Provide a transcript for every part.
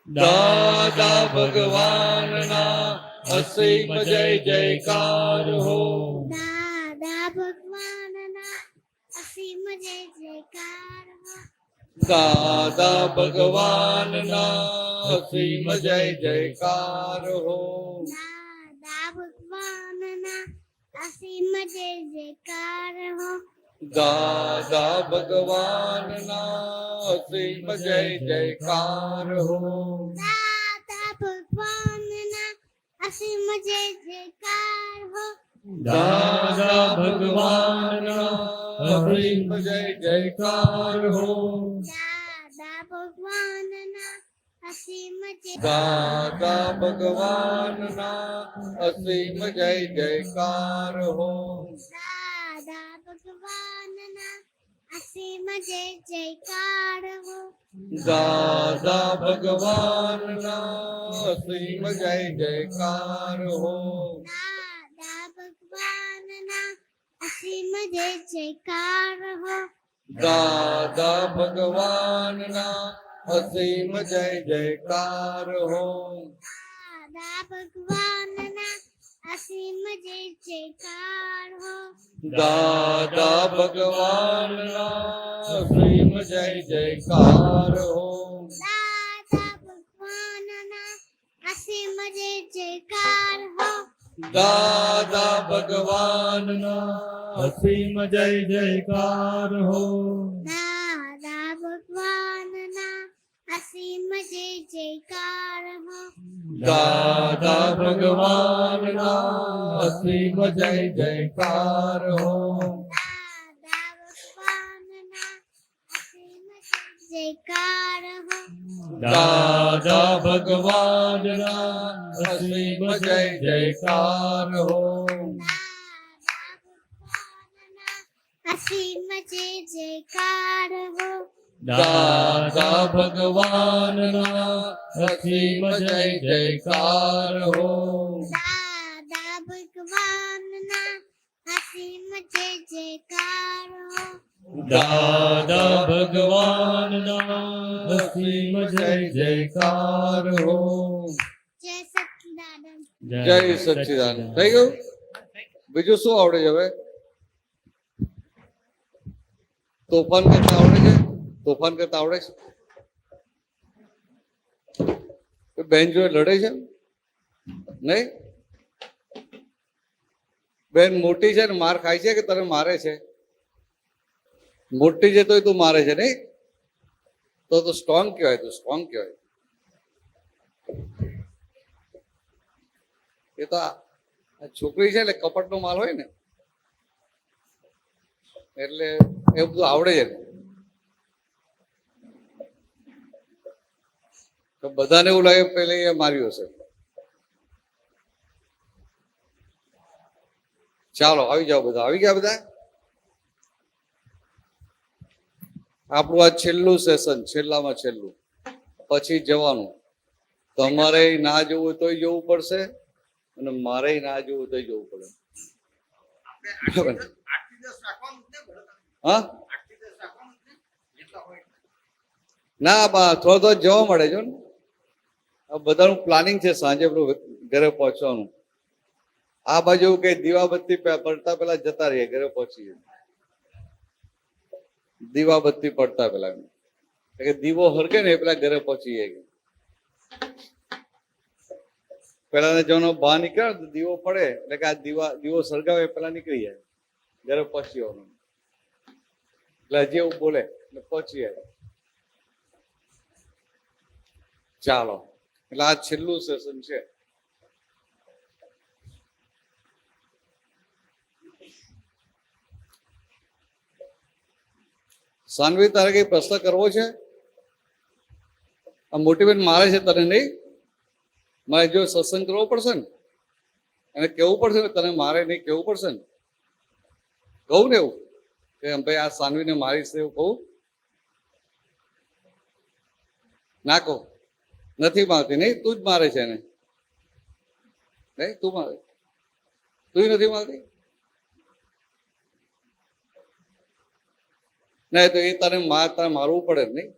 દાદા ભગવાનના અસીમ જય જયકાર હો. દાદા ભગવાનના અસીમ જય જયકાર હો. દાદા ભગવાનના અસીમ જય જયકાર હો. દાદા ભગવાનના અસીમ જય જયકાર હો. દાદા ભગવાનના અસીમ જય જયકાર હો. દાદા ભગવાનના અસીમ જય જયકાર હો. દાદા ભગવાનના અસીમ જય જયકાર હો. દાદા ભગવાનના અસીમ જય દાદા ભગવાનના અસીમ જય જયકાર હો. દાદા ભગવાનના અસીમ જય જયકાર હો. દાદા ભગવાનના અસીમ જય જયકાર હો. દાદા ભગવાનના અસીમ જય જયકાર હો. દાદા ભગવાનના અસીમ જય જયકાર હો. દાદા ભગવાનના અસીમ જય જયકાર હો. દાદા ભગવાનના અસીમ જય જયકાર હો. દાદા ભગવાનના અસીમ જય જયકાર હો. દાદા ભગવાનના અસીમ જય જયકાર હો. દાદા ભગવાનના અસીમ જય જયકાર હો. દાદા ભગવાનના અસીમ જય જયકાર હો. દાદા ભગવાનના અસીમ જય જયકાર હો. દાદા ભગવાનના અસીમ જય જયકાર હો. દાદા ભગવાનના અસીમ જય જયકાર હો. દાદા ભગવાનના અસીમ જય જયકાર હો. દાદા ભગવાનના દાદા ભગવાનના અસીમ અસીમ જય જયકાર હો. જય જયકાર હો. જય સચ્ચિદાનંદ. જય સચ્ચિદાનંદ. થઈ ગયું? બીજું શું આવડે છે હવે? તોફાન કરતા આવડે છે? તોફાન કરતા આવડે છે? બેન જોડે લડે છે? નહીં? બેન મોટી છે ને માર ખાય છે કે તને મારે છે? મોટી છે તોય તું મારે છે નહીં? તો સ્ટ્રોંગ કહેવાય, તું સ્ટ્રોંગ કહેવાય. એ તો આ છોકરી છે એટલે કપટનો માલ હોય ને એટલે એ બધું આવડે છે. તો બધાને એવું લાગે પેલા એ માર્યું હશે. ચાલો આવી જાઓ, બધા આવી ગયા. બધા આપણું આ છેલ્લું સેશન, છેલ્લામાં છેલ્લું, પછી જવાનું. તમારે ના જવું હોય તોય જવું પડશે અને મારે ના જવું હોય તોય જવું પડે. હા ના બા થોડો જવા મળે છે ને. બધાનું પ્લાનિંગ છે સાંજે ઘરે પહોંચવાનું. આ બાજુ કઈ દીવાબત્તી પડતા પેલા જતા રહીએ, ઘરે પહોંચીએ. દીવાબત્તી પડતા પેલા કે દીવો હરકે ને એ પેલા ઘરે પહોંચીએ. પેલા જવાનો બહાર નીકળે ને દીવો પડે એટલે કે આ દીવો સળગાવે પેલા નીકળી જાય, ઘરે પહોંચી જવાનું. એટલે હજી એવું બોલે એટલે પહોંચી જાય. ચાલો, એટલે આ છેલ્લું સેશન છે. સાનવી, તારે કઈ પ્રશ્ન કરવો છે? આ મોટી બેન મારે છે તને નહીં? મારે જો સત્સંગ કરવો પડશે ને, એને કેવું પડશે ને તને મારે નહીં, કેવું પડશે ને. કહું ને એવું કે ભાઈ આ સાનવીને મારીશ એવું કહું? ના કહું? નથી મારતી નહીં? તું જ મારે છે એને નહીં? તું મારે? તું નથી મારતી? નહીં તો એ તારે મારવું પડે નહીં?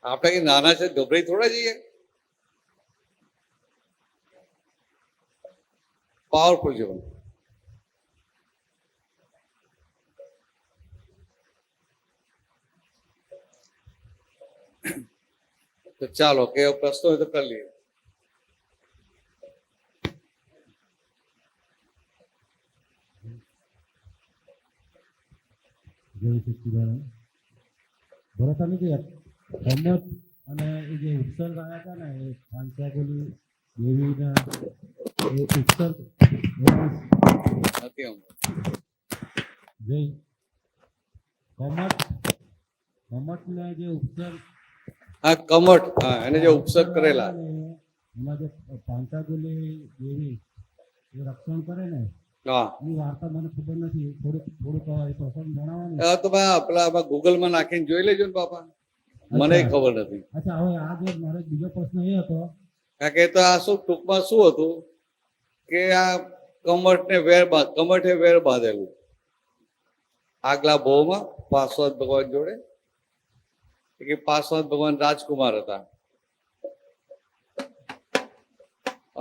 આપણે કઈ નાના છે ગભરાઈ થોડા જઈએ. પાવરફુલ છે. તો ચાલો કે પ્રશ્નો હોય તો કરી લઈએ. જય સચ્ચિદાનંદ. ભરતાની જે રમત અને એ જે ઉત્સર્ગ આવ્યા હતા ને એ પાંચાગોલી દેવીના એ ઉત્સર્ગ નથી આમ. જય કમઠને જે ઉત્સર્ગ હા કમઠ, હા એને જે ઉપસર્ગ કરેલા. એમાં જે પાંચાગોલી દેવી એ રક્ષણ કરે ને હા એની વાર્તા મને ખબર નથી. થોડુંક એ પ્રસંગ જણાવો ને. તો પેલા ગૂગલમાં નાખીને જોઈ લેજો ને બાપા, મને ખબર નથી. અચ્છા, હવે આ જે મારો બીજો પ્રશ્ન એ હતો કારણ કે તો આ શું ટૂંકમાં શું હતું કે આ કમઠે વેર બાંધેલું આગલા ભોમાં પાર્શ્વનાથ ભગવાન જોડે. કે પાર્શ્વનાથ ભગવાન રાજકુમાર હતા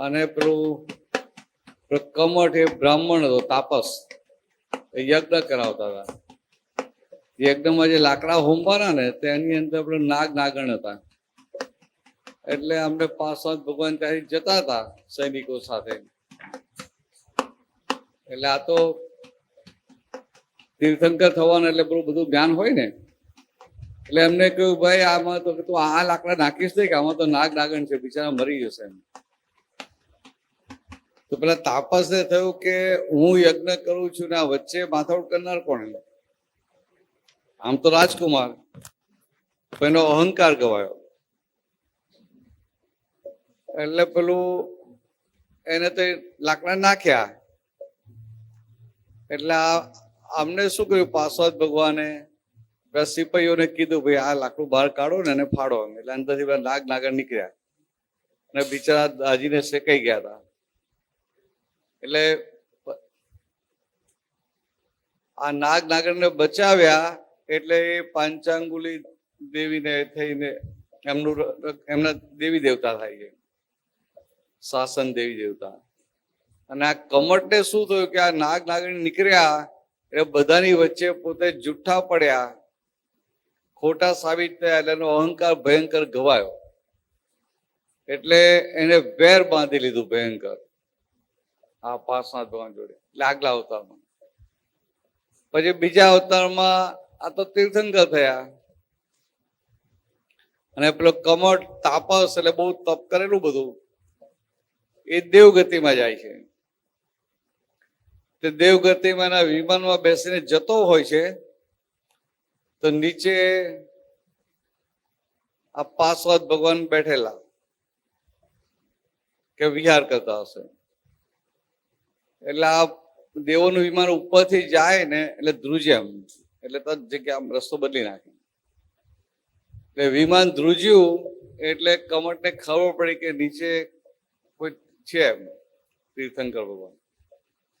અને પેલું કમઠ એ બ્રાહ્મણ હતો, તાપસ. એ યજ્ઞ કરાવતા હતા. યજ્ઞમાં જે લાકડા હોમવાના ને તેની અંદર પેલું નાગણ હતા. એટલે અમને પાર્શ્વનાથ ભગવાન ત્યાંથી જતા હતા સૈનિકો સાથે. એટલે આ તો તીર્થંકર થવાનું એટલે બધું જ્ઞાન હોય ને. એટલે એમને કહ્યું ભાઈ આમાં તો તું આ લાકડા નાખીશ નહીં કે આમાં તો નાગણ છે, બિચારા મરી જશે એમ. તો પેલા તાપસને થયું કે હું યજ્ઞ કરું છું ને આ વચ્ચે માથાકૂટ કરનાર કોણ? આમ તો રાજકુમાર, એનો અહંકાર ગવાયો. એટલે પેલું એને તો લાકડા નાખ્યા. એટલે અમને શું કર્યું પાર્શ્વનાથ ભગવાને સિપાહીઓને કીધું ભાઈ આ લાકડું બહાર કાઢો ને એને ફાડો. એટલે અંદરથી પેલા નાગણ નીકળ્યા અને બિચારા દાજીને શેકાઈ ગયા હતા. એટલે આ નાગણને બચાવ્યા. એટલે એ પાંચાંગુલી દેવીને થઈને એમના દેવી દેવતા થાય છે, શાસન દેવી દેવતા. અને આ કમઠને શું થયું કે આ નાગણ નીકળ્યા એટલે બધાની વચ્ચે પોતે જુઠ્ઠા પડ્યા, ખોટા સાબિત થયા. એટલે એનો અહંકાર ભયંકર ગવાયો. એટલે એને વેર બાંધી લીધું ભયંકર આ પાર્શ્વનાથ ભગવાન જોડે. એટલે આગલા અવતારમાં. પછી બીજા અવતારમાં આ તો તીર્થંકર થયા. અને પેલો કમઠ તાપસ એટલે બહુ તપ કરેલું બધું એ દેવગતિમાં જાય છે. તે દેવગતિમાં એના વિમાનમાં બેસીને જતો હોય છે તો નીચે આ પાર્શ્વનાથ ભગવાન બેઠેલા કે વિહાર કરતા હશે. એટલે આ દેવોનું વિમાન ઉપરથી જાય ને એટલે ધ્રુજે એમ. એટલે તો જગ્યા આમ રસ્તો બદલી નાખે. એટલે વિમાન ધ્રુજ્યું એટલે કમઠને ખબર પડી કે નીચે કોઈ છે એમ તીર્થંકર ભગવાન.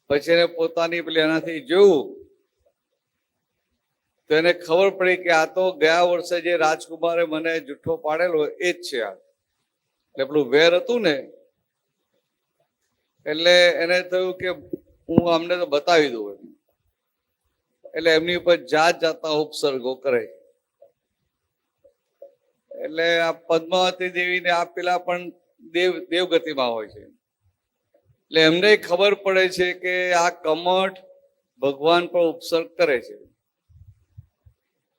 પછી એને પોતાની પેલી એનાથી જોયું તો એને ખબર પડી કે આ તો ગયા વર્ષે જે રાજકુમારે મને જુઠ્ઠો પાડેલો એ જ છે આ. એટલે પેલું વેર હતું ને એટલે એને થયું કે હું અમને તો બતાવી દઉં. એટલે એમની ઉપર જાતના ઉપસર્ગો કરે. એટલે આ પદ્માવતી દેવીને આ પેલા પણ દેવગતિમાં હોય છે. એટલે એમને ખબર પડે છે કે આ કમઠ ભગવાન પર ઉપસર્ગ કરે છે.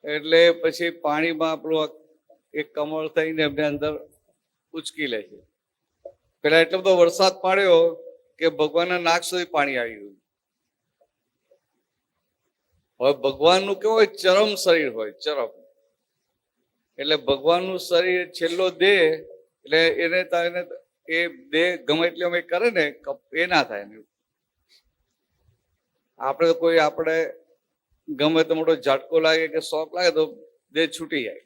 એટલે પછી પાણીમાં આપણું એક કમળ થઈને એમને અંદર ઉચકી લે છે. પેલા એટલો બધો વરસાદ પડ્યો કે ભગવાનના નાક સુધી પાણી આવી ગયું. હવે ભગવાનનું કેવું હોય, ચરમ શરીર હોય, ચરમ. એટલે ભગવાનનું શરીર છેલ્લો દેહ. એટલે એને એ દેહ ગમે એટલે અમે કરે ને એ ના થાય. આપણે ગમે તો મોટો ઝાટકો લાગે કે શોખ લાગે તો દેહ છૂટી જાય.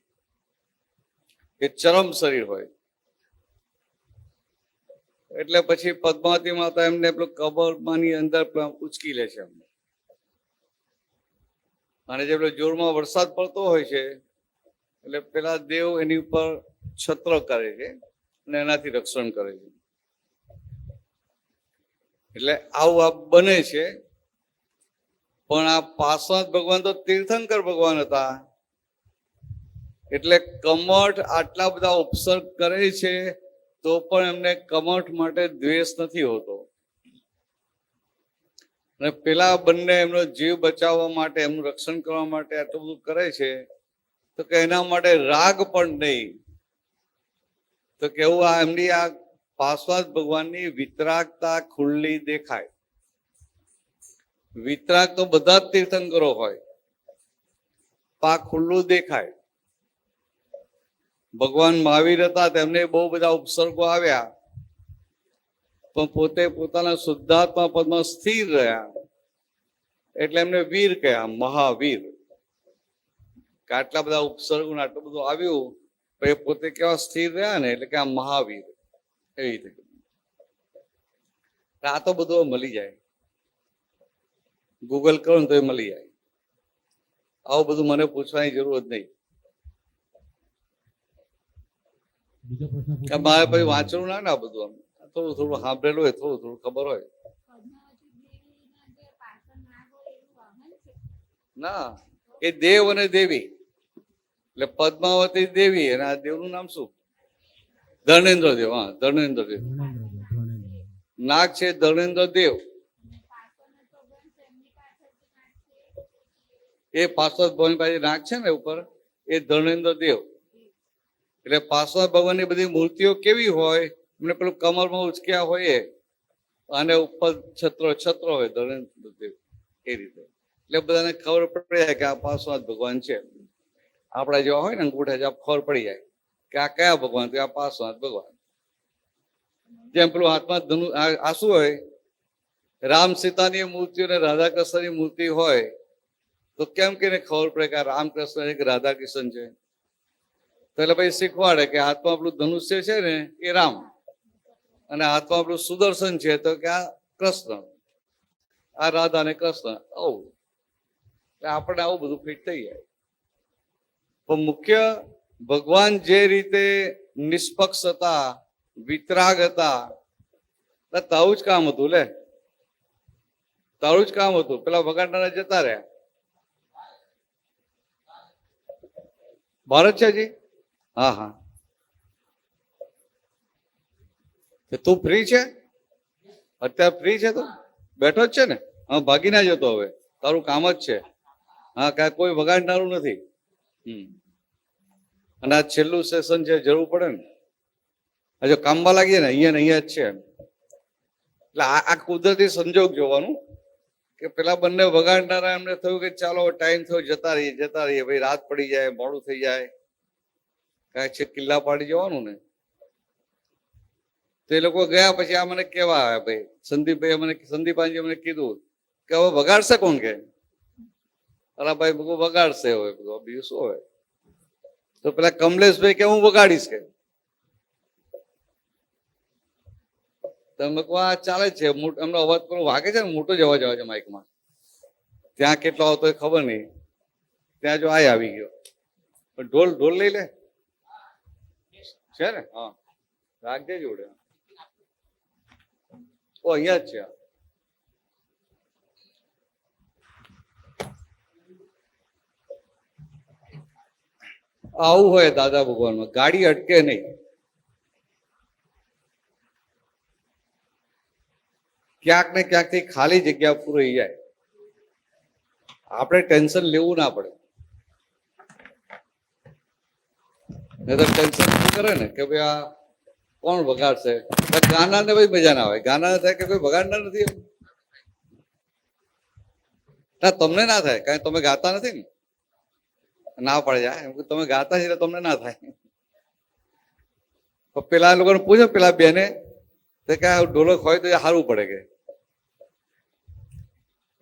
એ ચરમ શરીર હોય. એટલે પછી પદ્માવતી માતા એમને પેલું કબરમાંની અંદર ઉચકી લે છે એમને. અને જે પેલો જોરમાં વરસાદ પડતો હોય છે એટલે પેલા દેવ એની ઉપર છત્ર કરે છે અને એનાથી રક્ષણ કરે છે. એટલે આવું આ બને છે. પણ આ પાર્શ્વનાથ ભગવાન તો તીર્થંકર ભગવાન હતા, એટલે કમઠ આટલા બધા ઉપસર્ગ કરે છે તો પણ એમને કમઠ માટે દ્વેષ નથી હોતો. અને પેલા બંને એમનો જીવ બચાવવા માટે, એમનું રક્ષણ કરવા માટે આટલું બધું કરે છે તો કે એના માટે રાગ પણ નહીં. તો કેવું આ એમની આ પાર્શ્વનાથ ભગવાનની વિતરાગતા ખુલ્લી દેખાય. વિતરાગ તો બધા જ તીર્થંકરો હોય, પા ખુલ્લું દેખાય. ભગવાન મહાવીર હતા, તેમને બહુ બધા ઉપસર્ગો આવ્યા, પણ પોતે પોતાના શુદ્ધાત્મા પદમાં સ્થિર રહ્યા, એટલે એમને વીર કહ્યા, મહાવીર. કે આટલા બધા ઉપસર્ગો આટલું બધું આવ્યું, પણ એ પોતે કેવા સ્થિર રહ્યા ને, એટલે કે આ મહાવીર. એવી રીતે આ તો બધું મળી જાય, ગૂગલ કરો ને તો એ મળી જાય. આવું બધું મને પૂછવાની જરૂર જ નહીં. બીજો પ્રશ્ન મારે પછી વાંચવું ના ને, આ બધું આમ થોડું થોડું સાંભળેલું હોય, થોડું થોડું ખબર હોય. ના, એ દેવ અને દેવી, એટલે પદ્માવતી દેવી અને આ દેવનું નામ શું? ધર્મેન્દ્ર દેવ. હા, ધર્મેન્દ્ર દેવ. નાગ છે ધર્મેન્દ્ર દેવ. એ પાર્શ્વનાથ ભગવાન પાસે નાગ છે ને ઉપર, એ ધર્મેન્દ્ર દેવ. એટલે પાર્શ્વનાથ ભગવાનની બધી મૂર્તિઓ કેવી હોય, એમને પેલું કમરમાં ઉચક્યા હોય અને ઉપર છત્ર હોય ધર્મેન્દ્ર દેવ, એ રીતે. એટલે બધાને ખબર પડી જાય કે આ પાર્શ્વનાથ ભગવાન છે. આપણા જેવા હોય ને અંગૂઠા જેવા, ખબર પડી જાય કે આ કયા ભગવાન, તો આ પાર્શ્વનાથ ભગવાન. જેમ પેલું હાથમાં ધનુ આ શું હોય, રામ સીતાની મૂર્તિ અને રાધા કૃષ્ણની મૂર્તિ હોય તો કેમ કે ખબર પડે કે આ રામકૃષ્ણ છે કે રાધા કૃષ્ણ છે? તો એટલે પછી શીખવાડે કે હાથમાં આપણું ધનુષ્ય છે ને એ રામ, અને હાથમાં આપણું સુદર્શન છે તો કે આ કૃષ્ણ, આ રાધા ને કૃષ્ણ. આવું એટલે આપણે આવું બધું ફિટ થઈ જાય. પણ મુખ્ય ભગવાન જે રીતે નિષ્પક્ષ હતા, વિતરાગ હતા, તાવું જ કામ હતું. લે, તારું જ કામ હતું. પેલા વગાડનારા જતા રહ્યા. ભારત છે જી? હા હા. તું ફ્રી છે અત્યારે? ફ્રી છે તું? બેઠો જ છે ને? હા, ભાગી ના જતો હવે, તારું કામ જ છે. હા, કાંઈ કોઈ વગાડનારું નથી. અને આ છેલ્લું સેશન છે, જરૂર પડે ને. હજુ કામમાં લાગીએ ને, અહીંયા જ છે. એટલે આ કુદરતી સંજોગ જોવાનું કે પેલા બંને વગાડનારા એમને થયું કે ચાલો ટાઈમ થયો, જતા રહીએ. ભાઈ રાત પડી જાય, મોડું થઈ જાય, કાંઈ છે કિલ્લા પાડી જવાનું ને. તો એ લોકો ગયા. પછી આ મને કેવા આવ્યા, ભાઈ સંદીપાનજી મને કીધું કે હવે વગાડશે કોણ? કે અરે ભાઈ બધું વગાડશે હવે, બધું બીજું શું હોય. તો પેલા કમલેશભાઈ કે હું વગાડીશ કે. તમે કહો આ ચાલે છે, એમનો અવાજ પણ વાગે છે ને, મોટો જ અવાજ આવે છે માઇકમાં. ત્યાં કેટલો આવતો એ ખબર નહીં. ત્યાં જો આવી ગયો, ઢોલ લઈ લે છે ને. હા, રાખજે જોડે. ઓ અહીંયા જ છે. આવું હોય દાદા ભગવાનમાં, ગાડી અટકે નહીં. ક્યાંક ને ક્યાંકથી ખાલી જગ્યા પૂરી જાય, આપણે ટેન્શન લેવું ના પડે. નહીં તો ટેન્શન શું કરે ને કે ભાઈ આ કોણ વગાડશે? ગાના ને ભાઈ મજા ના આવે. ગાના થાય કે કોઈ વગાડનાર નથી. ના, તમને ના થાય, કારણ તમે ગાતા નથી ને. ના પડે જાય એમ, તમે ગાતા છે એટલે તમને ના થાય. પેલા લોકોને પૂછો, પેલા બેને કે ઢોલક હોય તો સારું પડે કે.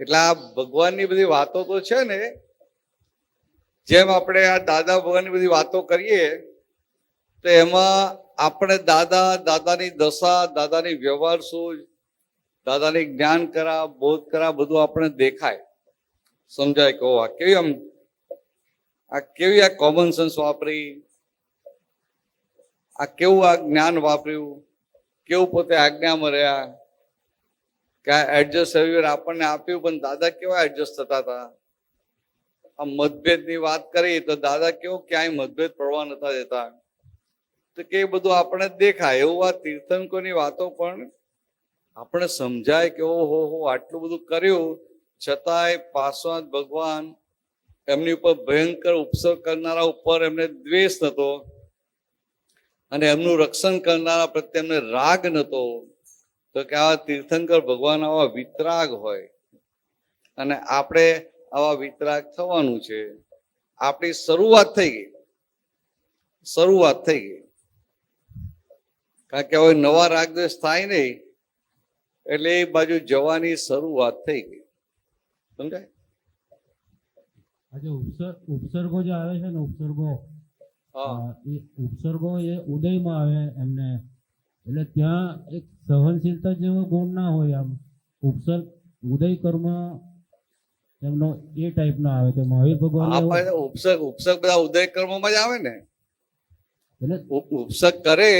એટલે આ ભગવાનની બધી વાતો તો છે ને, જેમ આપણે આ દાદા ભગવાનની બધી વાતો કરીએ તો એમાં આપણે દાદાની દશા, દાદાની વ્યવહાર શું, દાદાની જ્ઞાન કરા, બોધ કરા, બધું આપણે દેખાય, સમજાય કે આ કેવી આમ આ કેવી આ કોમન સેન્સ વાપરી, આ કેવું આ જ્ઞાન વાપર્યું, કેવું પોતે આજ્ઞામાં રહ્યા, કે આ એડજસ્ટ એવરીવેર આપણને આપ્યું, પણ દાદા કેવા એડજસ્ટ થતા હતા. આ મતભેદની વાત કરી તો દાદા કેવો ક્યાંય મતભેદ પડવા નતા દેતા. તો કે એ બધું આપણે દેખાય એવું આ તીર્થંકરોની વાતો પણ આપણે સમજાય કે ઓહો હો આટલું બધું કર્યું છતાંય પાર્શ્વનાથ ભગવાન એમની ઉપર ભયંકર ઉપસર્ગ કરનારા ઉપર એમને દ્વેષ નતો અને એમનું રક્ષણ કરનારા પ્રત્યે એમને રાગ નતો. તો કે આવા તીર્થંકર ભગવાન આવા વિતરાગ હોય અને આપણે આવા વિતરાગ થવાનું છે. આપણી શરૂઆત થઈ ગઈ, શરૂઆત થઈ ગઈ. કારણ કે હવે નવા રાગદ્વેષ થાય નહીં એટલે એ બાજુ જવાની શરૂઆત થઈ ગઈ. સમજાય? આજે ઉપસર્ગો જે આવે છે ને, ઉપસર્ગો, હા, એ ઉપસર્ગો એ ઉદયમાં આવે એમને, એટલે ત્યાં એક સહનશીલતા જેવો ગુણ ના હોય. આમ ઉપસર્ગ ઉદય કર્મ એમનો એ ટાઈપનો આવે કે મહાવીર ભગવાન આપણે ઉપસર્ગ ઉપસર્ગ બધા ઉદય કર્મમાં જ આવે ને. એટલે ઉપસર્ગ કરે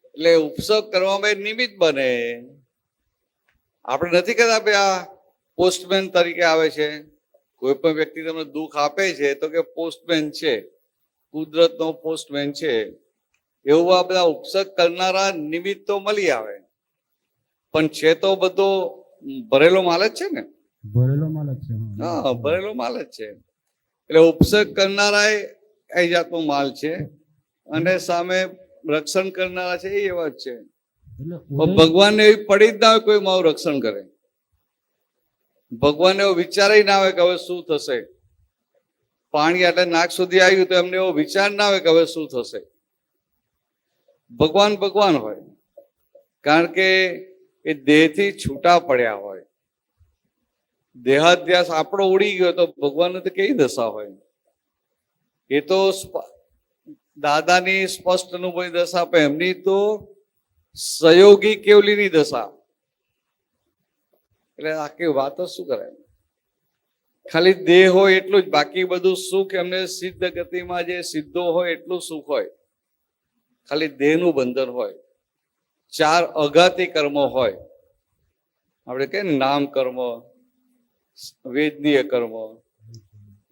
એટલે ઉપસર્ગ કરવામાં એ નિમિત્ત બને. આપણે નથી કહેતા ભાઈ આ પોસ્ટમેન તરીકે આવે છે. કોઈ પણ વ્યક્તિ તમને દુઃખ આપે છે તો કે પોસ્ટમેન છે, કુદરતનો પોસ્ટમેન છે. એવું આ બધા ઉપસર્ગ કરનારા નિમિત્તો મળી આવે, પણ છે તો બધો ભરેલો માલ જ છે ને. ભરેલો માલ જ છે. હા, ભરેલો માલ જ છે. એટલે ઉપસર્ગ કરનારા એ જાતનો માલ છે અને સામે રક્ષણ કરનારા છે એ એવા જ છે. એટલે ભગવાનને એવી પડી જ ના હોય કોઈ મારું રક્ષણ કરે. ભગવાન એવો વિચાર ના આવે કે હવે શું થશે. પાણી આટલે નાક સુધી આવ્યું તો એમને એવો વિચાર ના આવે કે હવે શું થશે. ભગવાન ભગવાન હોય, કારણ કે એ દેહથી છૂટા પડ્યા હોય. દેહાધ્યાસ આપણો ઉડી ગયો તો ભગવાનને તો કેવી દશા હોય. એ તો દાદાની સ્પષ્ટ અનુભવી દશા આપે, એમની તો સહયોગી કેવલીની દશા. એટલે આખી વાતો શું કરે, ખાલી દેહ હોય એટલું જ, બાકી બધું સુખ એમને સિદ્ધ ગતિમાં જે સિદ્ધો હોય એટલું સુખ હોય. ખાલી દેહનું બંધન હોય. 4 અઘાતી કર્મો હોય. આપણે કહીએ ને નામ કર્મ, વેદનીય કર્મ,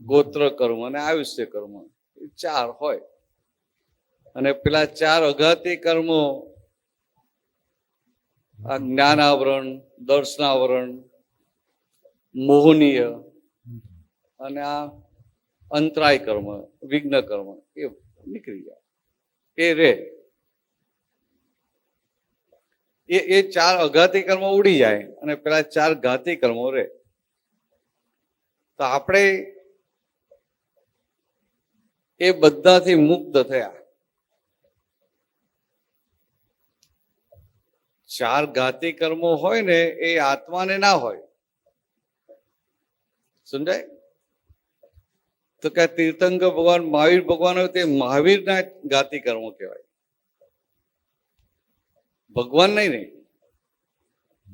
ગોત્ર કર્મ અને આયુષ્ય કર્મ, 4 હોય. અને પેલા 4 અઘાતી કર્મો આ જ્ઞાનાવરણ, દર્શનાવરણ, મોહનીય અને આ અંતરાય કર્મ, વિઘ્ન કર્મ, એ નીકળી જાય. એ રે એ 4 અઘાતી કર્મો ઉડી જાય અને પેલા 4 ઘાતી કર્મો રે. તો આપણે એ બધાથી મુક્ત થયા. 4 ઘાતી કર્મો હોય ને એ આત્માને ના હોય. સમજાય? તો કે તીર્થંકર ભગવાન, મહાવીર ભગવાન હોય તે મહાવીરના ઘાતી કર્મો કહેવાય, ભગવાન નહીં.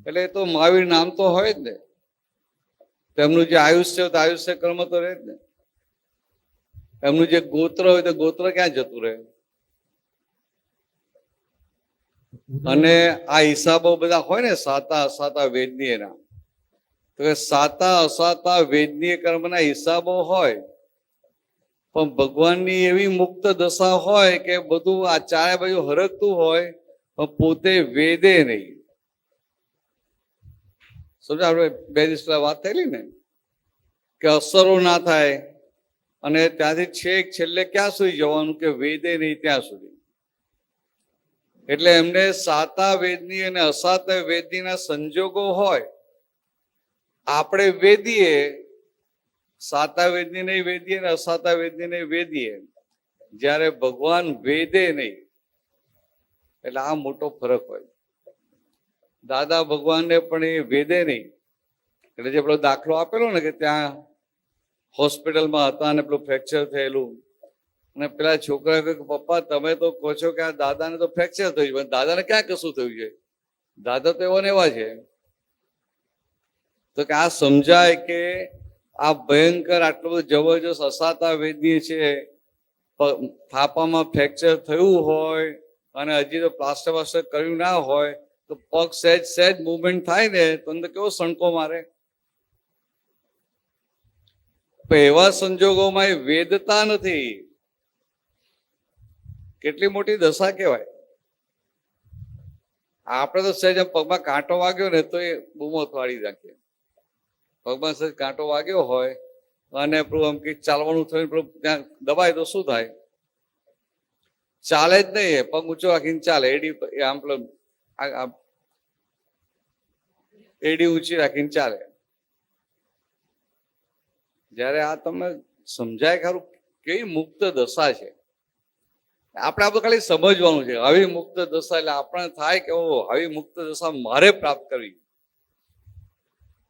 એટલે તો મહાવીર નામ તો હોય જ ને. તેમનું જે આયુષ્ય તો આયુષ્ય કર્મ તો રહે જ ને. એમનું જે ગોત્ર હોય તો ગોત્ર ક્યાં જતું રહે. અને આ હિસાબો બધા હોય ને સાતા અસાતા વેદનીય ના, તો કે સાતા અસાતા વેદનીય કર્મના હિસાબો હોય, પણ ભગવાનની એવી મુક્ત દશા હોય કે બધું આ ચારે બાજુ હરકતું હોય પણ પોતે વેદે નહીં. સમજા? આપણે 2 દિવસ પહેલા વાત થયેલી ને કે અસરો ના થાય અને ત્યાંથી છેક છેલ્લે ક્યાં સુધી જવાનું કે વેદે નહીં ત્યાં સુધી. એટલે એમને સાતા વેદની અને અસાતા વેદનીના સંજોગો હોય. આપણે વેદીએ, સાતા વેદની નહીં વેદીએ ને અસાતા વેદની નહીં વેદીએ, જ્યારે ભગવાન વેદે નહીં. એટલે આ મોટો ફરક હોય. દાદા ભગવાનને પણ એ વેદે નહીં. એટલે જે પેલો દાખલો આપેલો ને કે ત્યાં હોસ્પિટલમાં હતા અને પેલું ફ્રેક્ચર થયેલું અને પેલા છોકરા કહ્યું કે પપ્પા તમે તો કહો છો કે આ દાદાને તો ફ્રેક્ચર થયું છે, દાદાને ક્યાં કશું થયું છે, દાદા તો એવા ને એવા છે. તો કે આ સમજાય કે આ ભયંકર આટલું બધું જબરજસ્ત અસાતા વેદીએ છે, થાપામાં ફ્રેક્ચર થયું હોય અને હજી તો પ્લાસ્ટર વાસ્ટર કર્યું ના હોય તો પગ સહેજ સહેજ મુવમેન્ટ થાય ને તો અંદર કેવો સણકો મારે. એવા સંજોગોમાં એ વેદતા નથી. કેટલી મોટી દશા કહેવાય. આપણે તો સહેજ પગમાં કાંટો વાગ્યો ને તો એ બૂમો વાળી નાખીએ. પગમાં સહેજ કાંટો વાગ્યો હોય અને પેલું આમ કે ચાલવાનું થયું પેલું ત્યાં દબાય તો શું થાય? ચાલે જ નહીં. પગ ઊંચો રાખીને ચાલે. આમ પેલું એડી ઊંચી રાખીને ચાલે. જયારે આ તમને સમજાય ખરું કેવી મુક્ત દશા છે. આપણે આ બધું ખાલી સમજવાનું છે. આવી મુક્ત દશા એટલે આપણે થાય કે આવી મુક્ત દશા મારે પ્રાપ્ત કરવી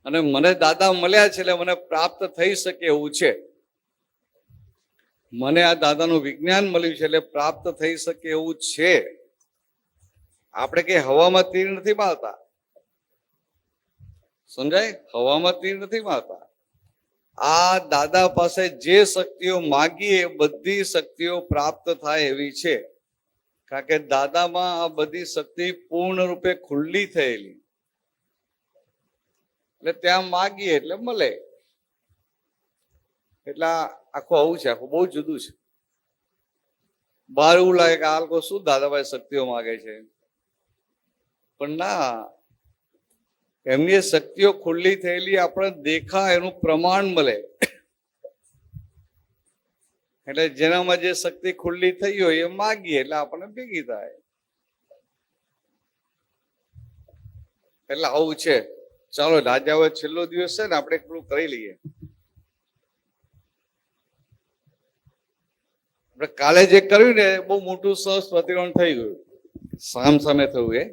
અને મને દાદા મળ્યા છે એટલે મને પ્રાપ્ત થઈ શકે એવું છે. મને આ દાદાનું વિજ્ઞાન મળ્યું છે એટલે પ્રાપ્ત થઈ શકે એવું છે. આપણે કઈ હવામાં તીર નથી મારતા. સમજાય? હવામાં તીર નથી મારતા. આ દાદા પાસે જે શક્તિઓ માગીએ બધી શક્તિઓ પ્રાપ્ત થાય એવી છે. કારણ કે દાદામાં આ બધી શક્તિ પૂર્ણ રૂપે ખુલ્લી થયેલી એટલે ત્યાં માગીએ એટલે મળે. એટલે આખું આવું છે. આખું બહુ જુદું છે. બહાર એવું લાગે કે આ લોકો શું દાદાભાઈ શક્તિઓ માગે છે, પણ ના, એમની શક્તિઓ ખુલ્લી થયેલી આપણે દેખાય એનું પ્રમાણ મળે. એટલે જેનામાં જે શક્તિ ખુલ્લી થઈ હોય એ માગીએ એટલે આપણને ભેગી થાય. એટલે આવું છે. ચાલો આજે હવે છેલ્લો દિવસ છે ને, આપણે એટલું કરી લઈએ. આપણે કાલે જે કર્યું ને બહુ મોટું સરસ પ્રતિક્રમણ થઈ ગયું. સામ સામે થયું. એ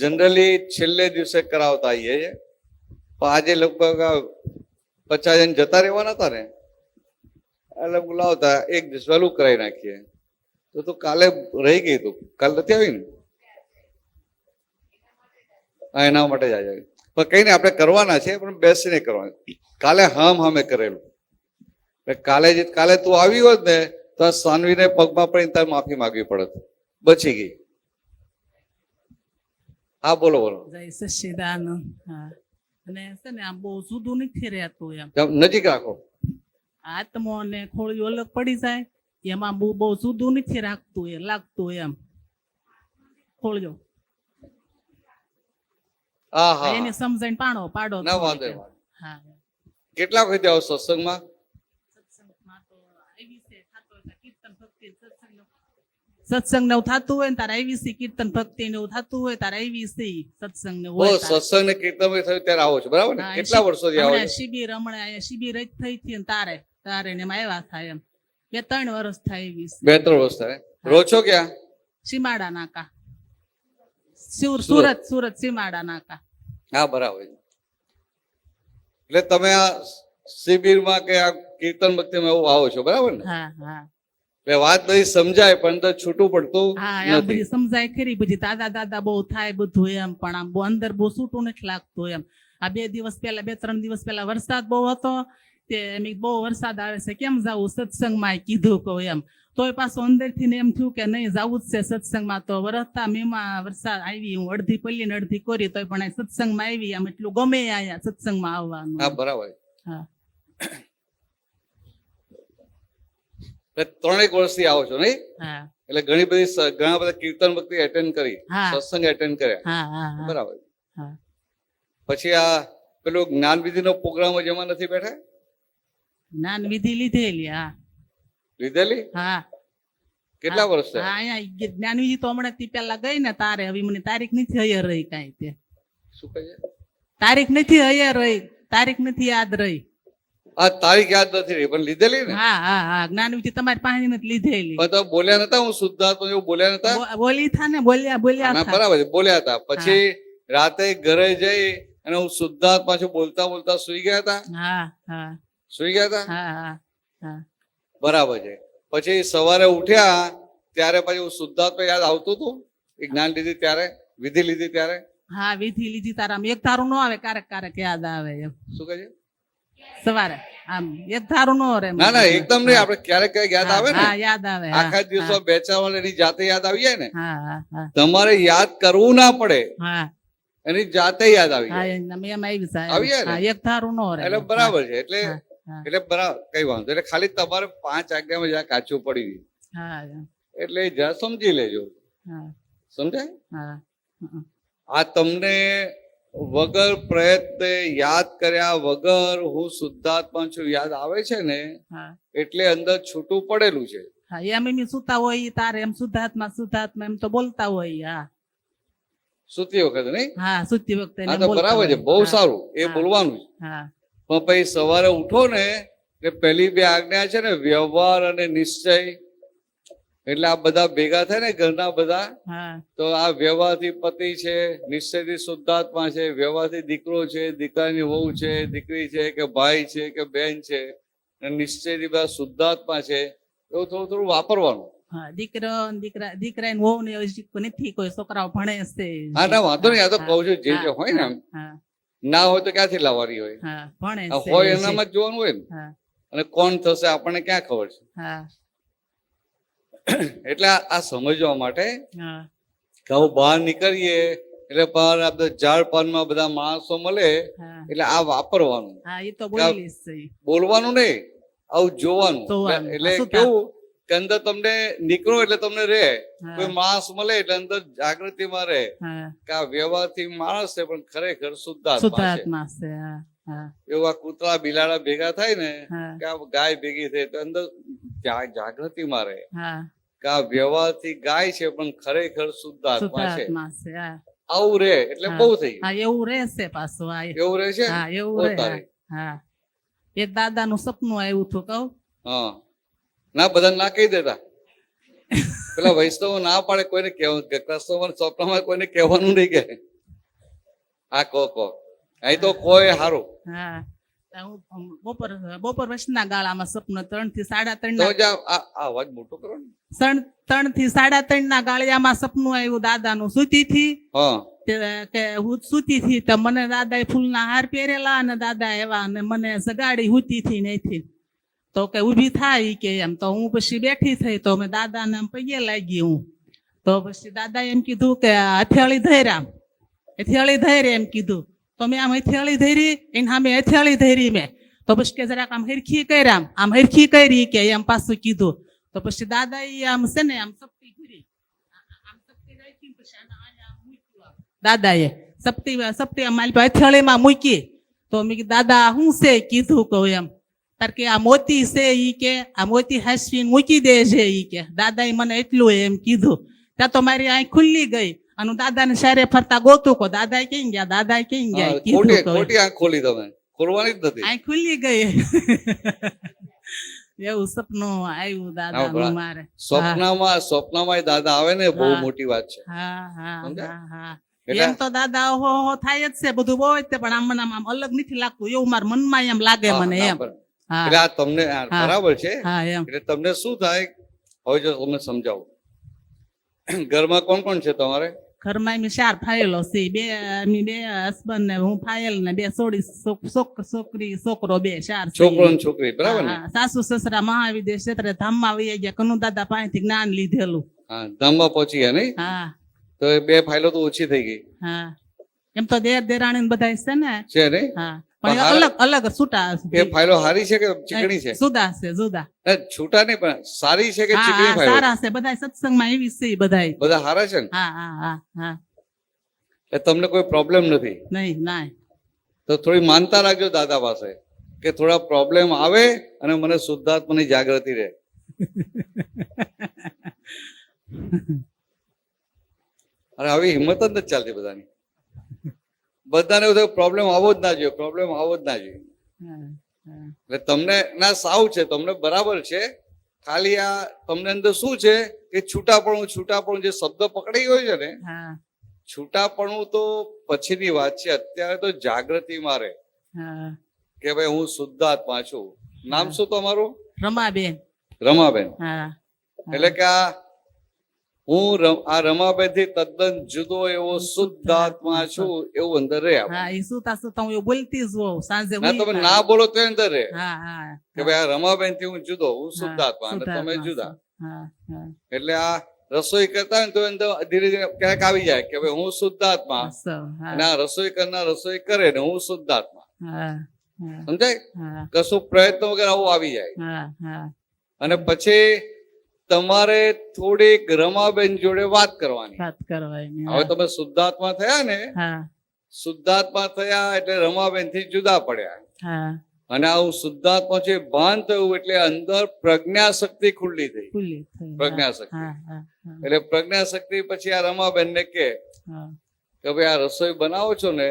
જનરલી છેલ્લે દિવસે કરાવતા આવીએ છીએ, પણ આજે લગભગ 50 જણ જતા રહેવાના હતા ને એટલે બોલાવતા એક દિવસ વહેલું કરાવી નાખીએ. તો કાલે રહી ગઈ. તું કાલે નથી આવી ને? હા, એના માટે જ આજે. પણ કઈ નહીં, આપણે કરવાના છે પણ બેસીને કરવાના. કાલે હામે કરેલું. કાલે તું આવી હોત ને તો સાનવીને પગમાં પડીને તારે માફી માંગવી પડત. બચી ગઈ. હા, બોલો બોલો. જય સચ્ચિદાનંદ. હા, અને છે ને આમ બહુ જુદું નથી રહેતું એમ. નજીક રાખો. આત્મો ને ખોળિયું અલગ પડી જાય એમાં બહુ જુદું નથી રાખતું એ લાગતું એમ. ખોળિયો એને સમજાઈને પાડો. ના વાંધો નહીં. હા, કેટલા વખત આવો સત્સંગમાં? સત્સંગમાં તો આવી છે થતો હોય કીર્તન ભક્તિ સત્સંગ ને થતું હોય ને તારે આવી છે, કીર્તન ભક્તિ ને એવું થતું હોય તારે આવી છે સત્સંગ ને હોય. સત્સંગ ને કીર્તન થયું ત્યારે આવો છો, બરાબર ને? કેટલા વર્ષોથી આવો છો? શિબિર હમણાં શિબિર જ થઈ હતી તારે ને એમાં આવ્યા થાય એમ 2-3 વર્ષ થાય એવી. 2-3 વર્ષ થાય. રહો છો ક્યાં? સીમાડા નાકા. સુરત સીમાડા નાકા. હા, બરાબર. એટલે તમે આ શિબિરમાં કે આ કીર્તન ભક્તિમાં એવું આવો છો, બરાબર ને? હા હા. એટલે વાત બધી સમજાય પણ તો છૂટું પડતું હા, બધી સમજાય ખરી. બધી દાદા બહુ થાય બધું એમ, પણ આમ અંદર બહુ છૂટું નથી લાગતું એમ. આ 2 દિવસ પહેલા 2-3 દિવસ પહેલા વરસાદ બહુ હતો તે એમ બહુ વરસાદ આવે છે કેમ જાવું સત્સંગમાં કીધું કહું એમ. તોય પાછું અંદરથી એમ થયું કે નહીં જવું જ છે સત્સંગમાં. તો વરસતા મેમાં વરસાદ આવી, હું અડધી પલ્લી ને અડધી કોરી તોય પણ સત્સંગમાં આવી. આમ એટલું ગમે આયા સત્સંગમાં આવવાનું. હા, બરાબર. હા, 3 વર્ષથી આવો છો નહીં? હા. એટલે ઘણા બધા કીર્તન ભક્તિ એટેન્ડ કરી, સત્સંગ એટેન્ડ કર્યા. હા, બરાબર. હા. પછી આ પેલો જ્ઞાન વિધિનો પ્રોગ્રામ જેમાં નથી બેઠા? જ્ઞાન વિધિ લીધેલી. હા, લીધેલી. હા. કેટલા વર્ષ થયા? હા, અહીંયા જ્ઞાન વિધિ તો હમણાં થી પેલા ગઈ ને તારે. હવે મને તારીખ નથી હૈયર રહી કઈ. તે શું કહે? તારીખ નથી હૈયર રહી, તારીખ નથી યાદ રહી. આ તારીખ યાદ નથી રહી પણ લીધેલી ને? હા. જ્ઞાન વિધિ તમારી પાસે નથી લીધેલી. પણ તમે બોલ્યા નતા? હું શુદ્ધાત્મા એવું બોલ્યા નતા? બોલી થા ને બોલ્યા ના, બરાબર બોલ્યા હતા. પછી રાતે ઘરે જઈ અને હું શુદ્ધાત્મા છું બોલતા સુઈ ગયા હતા. હા. સુઈ ગયા હતા. હા. બરાબર છે. પછી સવારે ઉઠ્યા ત્યારે પછી હું શુદ્ધાત્મા યાદ આવતું હતું? જ્ઞાન લીધી ત્યારે, વિધિ લીધી ત્યારે? હા, વિધિ લીધી તારા એક ધારું ન આવે, ક્યારેક યાદ આવે એમ. શું કહે છે? સવારે આમ એક ધારું નો રે ના ના એકદમ નહીં, આપણે ક્યારેક ક્યારેક યાદ આવે ને, હા યાદ આવે હા, આખા દિવસો બેચાવા એની જાતે યાદ આવી જાય ને, હા હા હા તમારે યાદ કરવું ના પડે, હા એની જાતે યાદ આવી હા જાય. એમ આવી જાય આવી જાય ને? હા, એક ધારું નો રે એટલે બરાબર છે. એટલે હા, હા. એટલે બરાબર, કઈ વાંધો. એટલે ખાલી તમારે 5 આજ્ઞામાં જ્યાં કાચું પડી ગયું, હા એટલે એ જરા સમજી લેજો. હા સમજાય? હા આ તમને વગર પ્રયત્ને યાદ કર્યા વગર હું શુદ્ધાત્મા છું યાદ આવે છે ને, હા એટલે અંદર છૂટું પડેલું છે. હા એમ એમ સુતા હોય ઈ તારે એમ શુદ્ધાત્મા શુદ્ધાત્મા એમ તો બોલતા હોય. હા સુતી વખતે નહીં? હા સુતી વખતે હા એમ તો બોલતા બરાબર છે, હોય. બહુ હા, સારું, એ હા. બોલવાનું જ. હા પણ પછી સવારે ઉઠો ને એટલે પહેલી 2 આજ્ઞા છે ને, વ્યવહાર અને નિશ્ચય, એટલે આ બધા ભેગા થાય ને ઘરના બધા, હા તો આ વ્યવહારથી પતિ છે, નિશ્ચયથી શુદ્ધાત્મા છે, વ્યવહારથી દીકરો છે, દીકરાની વહુ છે, દીકરી છે કે ભાઈ છે કે બેન છે, અને નિશ્ચયથી બધા શુદ્ધાત્મા છે, એવું થોડું થોડું વાપરવાનું. હા દીકરો ને દીકરા ને વહુ ને એવું નથી, કોઈ છોકરાઓ ભણે છે. હા ના વાંધો નહીં, આ તો કહું છું જે જે હોય ને, એમ હા ના હોય તો ક્યાંથી લાવવાની હોય, હા ભણે આ છે. હોય એનામાં જ જોવાનું હોય ને. હા અને કોણ થશે આપણને ક્યાં ખબર છે. હા એટલે આ સમજવા માટે હા કે આવું બહાર નીકળીએ એટલે બહાર આ બધા ઝાડ પાનમાં બધા માણસો મળે, હા એટલે આ વાપરવાનું, હા એ તો બોલી છે. બોલવાનું નહીં, આવું જોવાનું. જોવાનું. એટલે શું કેવું કે અંદર તમને નીકળો એટલે તમને રહે, હા. કોઈ માણસ મળે એટલે અંદર જાગૃતિમાં રહે હા કે આ વ્યવહારથી માણસ છે પણ ખરેખર શુદ્ધાત્મા છે. શુદ્ધાત્મા છે. હા હા એવું આ કૂતરા બિલાડા ભેગા થાય ને, હા કે આ ગાય ભેગી થઈ તો અંદર જાગૃતિમાં રહે હા કે આ વ્યવહારથી ગાય છે પણ ખરેખર શુદ્ધાત્મા છે. શુદ્ધાત્મા છે. હા આવું રે એટલે હા. બહુ થઈ હા ગયું. એવું રહેશે પાછું. હા એવું રહે છે હા એવું બહુ રહે. તારી. હા એક દાદાનું સપનું આવ્યું હતું કહું. હા ના બધા ના કહી દેતા, પેલા વૈષ્ણવ ના પાડે કોઈને કહેવું, કે કસ્ટમર સ્વપ્નમાં કોઈને કહેવાનું નહીં કે આ કહો અહીં તો કોઈ હારું. હા તો હું બપોર વચના ગાળામાં સપનું 3 થી 3:30 તો ના જ આ અવાજ મોટો કરો ને. 3 થી 3:30 ના ગાળિયામાં સપનું આવ્યું દાદાનું. સુતી થી હા કે હું સુતી થી તો મને દાદાએ ફૂલના હાર પહેરેલા અને દાદા એવા અને મને સગાડી હુતી થી નથી, તો કે ઊભી થાય કે એમ, તો હું પછી બેઠી થઈ, તો મેં દાદાને આમ પગે લાગી હું, તો પછી દાદા એમ કીધું કે હથેળી ધૈર્યા, હથેળી ધૈર્ય એમ કીધું, તો મેં આમ હથેળી ધરી એને સામે હથેળી ધરી મેં, તો પછી કે જરાક આમ હરખી કર્યા, આમ હરખી કરી કે એમ પાછું કીધું, તો પછી દાદા એ આમ છે ને આમ સપટી ઘરી આમ સપટી રાખી પછી આમ મૂક્યું આમ. દાદાએ સપટી મારી હથેળીમાં મૂકી, તો મેં કીધું દાદા શું છે કીધું કહું એમ, તાર કે આ મોતી છે ઈ કે આ મોતી હાસવીને મૂકી દે છે ઈ કે. દાદાએ મને એટલું એમ કીધું. ત્યાં તો મારી આંખ ખુલ્લી ગઈ અને દાદાને સારે ફરતા ગોતું કો દાદા કઈ ગયા, દાદા કઈ ગયા હા, કીધું કહું. ખોટી આંખ ખોલી તમે, ખોલવાની જ નથી. આંખ ખુલ્લી ગઈ. એવું સપનું આવ્યું દાદાનું મારે. સ્વપ્નમાં દાદા આવે ને બહુ હા. મોટી વાત છે. હા હા સમજ્યા? હા હા એટલે- એમ તો દાદા ઓહો થાય જ છે, બધું બહુ જ છે, પણ આમ મને આમ અલગ નથી લાગતું, એવું મારા મનમાં એમ લાગે હા, મને ના, એમ. બરાબર. હા એટલે આ તમને હા. બરાબર છે. હા એમ. એટલે તમને શું થાય, હવે જો તમને સમજાવું. ઘરમાં કોણ કોણ છે તમારે? ઘરમાં એમ 4 ફાઇલો છે, બે હસબન્ડ ને હું ફાઇલ ને 2 છોકરી છોકરો 2 4 છે. છોકરો ને છોકરી બરાબર ને? હા, સાસુ સસરા મહાવિદ્ય ક્ષેત્રે ધામમાં વહી ગયા, કનુ દાદા પાસેથી જ્ઞાન લીધેલું. હા ધામમાં પહોંચી ગયા નહીં? હા તો એ 2 ફાઇલો તો ઓછી થઈ ગઈ હા એમ તો દેરાણી ને બધા છે ને. છે નહીં? હા પણ હારા- અલગ અલગ છૂટા એ ફાઇલો સારી છે કે ચીકણી છે? જુદા છે જુદા. છૂટા નહીં પણ સારી છે કે હા ચીકણી હા ફાઇલો? સારા છે બધા, સત્સંગમાં એવી છે બધા. બધા સારા છે ને? હા હા હા હા એટલે તમને કોઈ પ્રોબ્લેમ નથી. નહીં ના તો થોડી માનતા રાખજો દાદા પાસે કે થોડા પ્રોબ્લેમ આવે અને મને શુદ્ધાત્માની જાગૃતિ રહે. અને આવી હિંમત જ નથી ચાલતી બધાની. બધાને એવું પ્રોબ્લેમ આવો જ ના જોઈએ, પ્રોબ્લેમ આવો જ ના જોઈએ. હા, હા. એટલે તમને ના સાવ છે, તમને બરાબર છે. ખાલી આ તમને અંદર શું છે કે છૂટાપણું જે શબ્દ પકડી હોય છે ને, હા છૂટાપણું તો પછીની વાત છે. અત્યારે તો જાગૃતિમાં રહે હા કે ભાઈ હું શુદ્ધાત્મા છું. નામ શું તમારું? રમાબેન. રમાબેન. હા એટલે કે આ આ રમાબેન થી તદ્દન જુદો એવો શુદ્ધ આત્મા છું એવું અંદર રહે આપણે. હા એ સુતા સુતા હું એવું બોલતી જ હોઉં સાંજે ના હુઈ તમે જાય. ના બોલો તો અંદર રહે હા હા કે ભાઈ આ રમાબેન થી હું જુદો, હું શુદ્ધ હા, આત્મા અને શુદ્ધ તમે આત્મા જુદા. છું. હા હા એટલે આ રસોઈ કરતા હોય ને તો અંદર ધીરે ધીરે ક્યારેક આવી જાય કે ભાઈ હું શુદ્ધ આત્મા અસલ, હા અને આ રસોઈ કરનાર રસોઈ કરે ને હું શુદ્ધ આત્મા. હા હા સમજાય? હા કશું પ્રયત્ન વગર આવું આવી જાય. હા હા અને પછી તમારે થોડીક રમાબેન જોડે વાત કરવાની. વાત કરવાની. હવે તમે શુદ્ધાત્મા થયા ને, હા શુદ્ધાત્મા થયા એટલે રમાબેન થી જુદા પડ્યા. હા અને આવું શુદ્ધાત્મા છે ભાન થયું એટલે અંદર પ્રજ્ઞા શક્તિ ખુલ્લી થઈ. ખુલ્લી થઈ. પ્રજ્ઞા શક્તિ. હા હા હા એટલે પ્રજ્ઞા શક્તિ પછી આ રમાબેન ને કે હા ભાઈ આ રસોઈ બનાવો છો ને,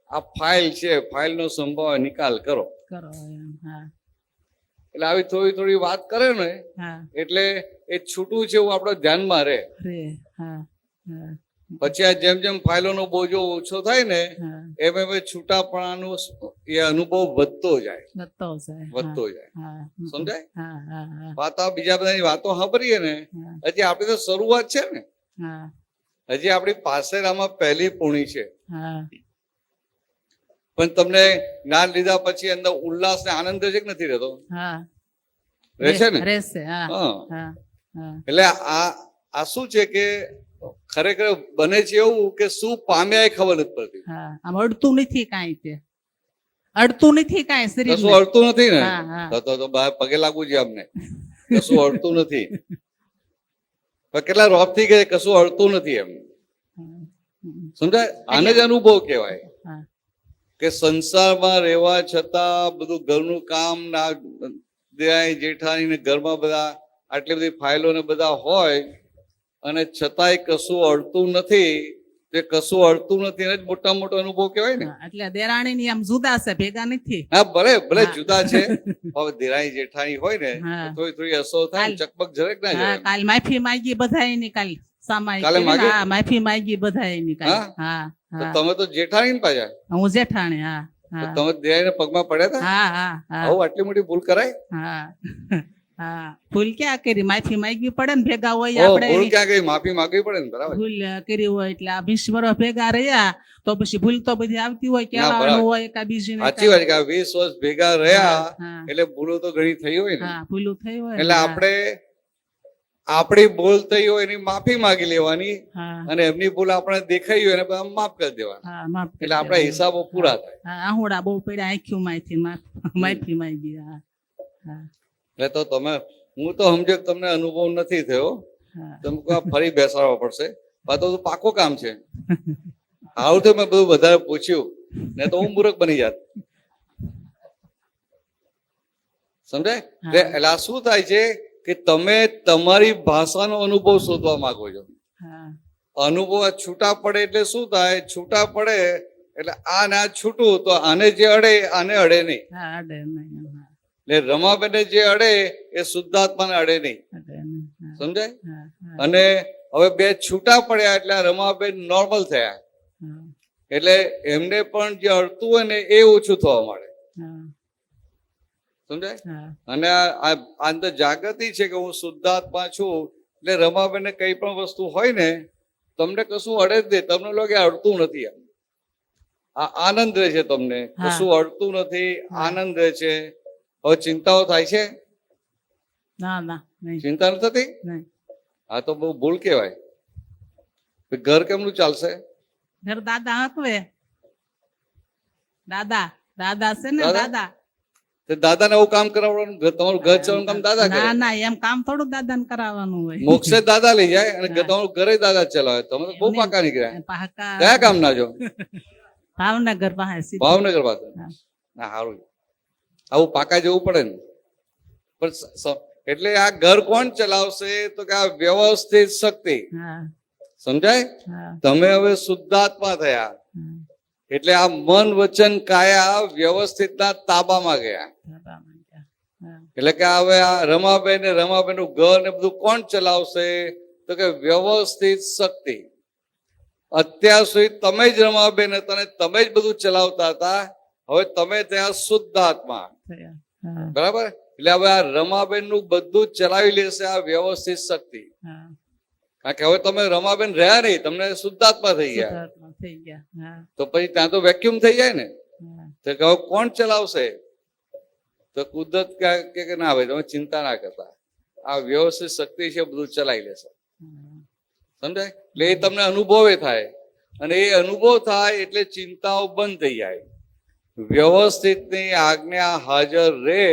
આ ફાઇલ છે, ફાઇલ નો સંભાવ નિકાલ કરો. કરો એમ. હા એટલે આવી થોડી થોડી વાત કરે ને હા એટલે એ છૂટું છે એવું આપણા ધ્યાનમાં રહે. રે હા હા પછી આ જેમ જેમ ફાઇલોનો બોજો ઓછો થાય ને હા એમ એમ એ છૂટાપણાનો એ અનુભવ વધતો જાય. વધતો જાય. વધતો જાય. હા સમજાય? હા હા હા વાત આ બીજા બધાની વાતો સાંભળીએ ને, હા હજી આપણી તો શરૂઆત છે ને, હા હજી આપણી પાસે આમાં પહેલી પૂણી છે. હા પણ તમને જ્ઞાન લીધા પછી અંદર ઉલ્લાસ ને આનંદ છે કે નથી રહેતો? હા રહે છે ને? રહેશે. હા હા. હા હા એટલે આ શું છે કે ખરેખર બને છે એવું કે શું પામ્યા એ ખબર નથી પડતી. હા આમ અડતું નથી કાંઈ તે અડતું નથી કાંઈ શરીર કશું અડતું નથી ને? હા હા તો બહાર પગે લાગવું છે અમને. કશું અડતું નથી. પણ કેટલા રોપ થી કે કશું અડતું નથી એમ. સમજાય? આને જ અનુભવ કહેવાય. હા કે સંસારમાં રહેવા છતાં બધું ઘરનું કામ ના દેરાણી જેઠાણી ને ઘરમાં બધા આટલી બધી ફાઇલો ને બધા હોય અને છતાંય કશું અડતું નથી. તે કશું અડતું નથી એને જ મોટા મોટો અનુભવ કહેવાય ને. હા, એટલે દેરાણી ની આમ જુદા છે, ભેગા નથી. હા ભલે ભલે હા. જુદા છે. હવે દેરાણી જેઠાણી હોય ને હા. તો થોડી થોડી અસર થાય ને, ચકમક જરાક ના હા જાય. કાલ માફી માંગી બધા એની કાલ સામાયિક કાલે કરી ને, માગી? હા માફી માંગી બધા એની કાલ. હા? હા તો હા તમે તો જેઠાણી ને પાછા. હું જેઠાણી. હા તો હા તમે દેરાણી પગમાં પડ્યા હતા. હા હા હા આવું આટલી મોટી ભૂલ કરાય? હા હા ભૂલ ક્યાં કરી, માફી માંગવી પડે ને, ભેગા હોય ઓ, આપણે ભૂલ એની ક્યાં ગઈ? માફી માંગવી પડે ને. બરાબર. ભૂલ કરી હોય એટલે આ 20 વર્ષ ભેગા રહ્યા તો પછી ભૂલ તો બધી આવતી હોય, કહેવાનું બરાબર. હોય કે બીજી ને સાચી વાત છે કે આ 20 વર્ષ ભેગા રહ્યા હા એટલે ભૂલો તો ઘણી થઈ હોય ને. હા ભૂલું થઈ હોય ને. એટલે આપણે આપણી ભૂલ થઈ હોય એની માફી માંગી લેવાની હા અને એમની ભૂલ આપણે દેખાઈ હોય એને બધા માફ કરી દેવાની. હા માફ કરી એટલે આપણા દેવાનું. હિસાબો પૂરા થાય. હા આહુડા બહુ પડ્યા આંખ્યું માંથી માફી માંગી. હા હા એટલે તો તમે, હું તો સમજો કે તમને અનુભવ નથી થયો. હા તમે કહો આ ફરી બેસાડવા પડશે. આ તો પાકું કામ છે. આવું તો મેં બધું વધારે પૂછ્યું ને તો હું મૂર્ખ બની જાત. સમજાય? એટલે આ શું થાય છે કે તમે તમારી ભાષાનો અનુભવ શોધવા માંગો છો. હા અનુભવ આ છૂટા પડે એટલે શું થાય? છૂટા પડે એટલે આ ને આ છૂટું તો આને જે અડે આને અડે નહીં. હા અડે નહીં. હા એટલે રમાબેને જે અડે એ શુદ્ધાત્માને અડે નહીં. અડે નહીં. હા સમજાય? હા હા અને હવે બે છૂટા પડ્યા એટલે આ રમાબેન નોર્મલ થયા. હા એટલે એમને પણ જે અડતું હોય ને એ ઓછું થવા માંડે. હા સમજાય? હા અને આ અંદર જાગૃતિ છે કે હું શુદ્ધાત્મા છું. એટલે રમાબેનને કઈ પણ વસ્તુ હોય ને તમને કશું અડે જ નહીં. તમને લાગે અડતું નથી. આ આનંદ રહે છે તમને. હા. કશું અડતું નથી, હા. આનંદ રહે છે. હવે ચિંતાઓ થાય છે? ના ના નહીં ચિંતા નથી થતી? નહીં. આ તો બહુ ભૂલ કહેવાય. ઘર કેમનું ચાલશે? ઘર દાદા હકવે. દાદા દાદા છે ને દાદા? દાદા. તે દાદાને એવું કામ કરાવવાનું, તમારું ઘર ચલાવવાનું કામ દાદા કરે. ના ના એમ કામ થોડું દાદા ને કરાવવાનું હોય. મોક્ષે દાદા લઈ જાય અને હા. તમારું ઘરે દાદા ચલાવે. તમે તો બહુ એમની- પાકા નીકળ્યા. પાકા કયા કામ ના જો? ભાવનગર પાસે સીધું. ભાવનગર પાસે. હા. ના સારું. આવું પાકા જવું પડે ને. પણ એટલે આ ઘર કોણ ચલાવશે? તો કે આ વ્યવસ્થિત શક્તિ. હા સમજાય? હા તમે હવે શુદ્ધાત્મા થયા હા. એટલે આ મન વચન કાયા વ્યવસ્થિતના તાબામાં ગયા. બાબામાં ગયા. હા એટલે કે હવે આ રમાબેન ને રમાબેનનું ઘર ને બધું કોણ ચલાવશે? તો કે વ્યવસ્થિત શક્તિ. અત્યાર સુધી તમે જ રમાબેન હતા ને તમે જ બધું ચલાવતા હતા. હવે તમે ત્યાં શુદ્ધ આત્મા. થયા. હા બરાબર? એટલે હવે આ રમાબેન નું બધું જ ચલાવી લેશે આ વ્યવસ્થિત શક્તિ. હા હા કે હવે તમે રમાબેન રહ્યા નહીં, તમને શુદ્ધાત્મા થઈ ગયા, શુદ્ધાત્મા થઈ ગયા. હા, તો પછી ત્યાં તો વેક્યુમ થઈ જાય ને. હા, તો કે હવે કોણ ચલાવશે? તો કુદરત કે ના ભાઈ તમે ચિંતા ના કરતા, આ વ્યવસ્થિત શક્તિ છે બધું ચલાવી લેશે. હા. સમજાય? એટલે એ તમને અનુભવે થાય, અને એ અનુભવ થાય એટલે ચિંતાઓ બંધ થઈ જાય. વ્યવસ્થિતની આજ્ઞા હાજર રે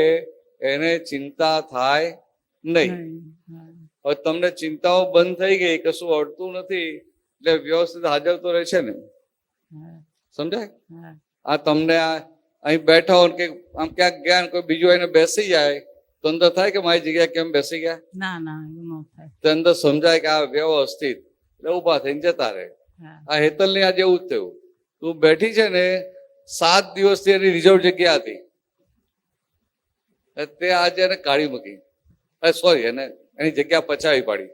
એને ચિંતા થાય નહીં. હા, હવે તમને ચિંતાઓ બંધ થઈ ગઈ, કશું અડતું નથી, એટલે વ્યવસ્થિત હાજર તો રહેશે ને. હા, સમજાય? હા. આ તમને અહીં બેઠા હોય કે આમ ક્યાંક ગયા ને કોઈ બીજું એને બેસી જાય તો અંદર થાય કે મારી જગ્યાએ કેમ બેસી ગયા? ના ના એવું ન થાય. તો અંદર સમજાય કે આ વ્યવસ્થિત, એટલે ઉભા થઈને જતા રહે. હા, આ હેતલની આજે એવું જ થયું. તું બેઠી છે ને, 7 દિવસથી એની રિઝર્વ જગ્યા હતી, તે આજે એને કાઢી મૂકી. સોરી, એને એની જગ્યા પચાવી પાડી.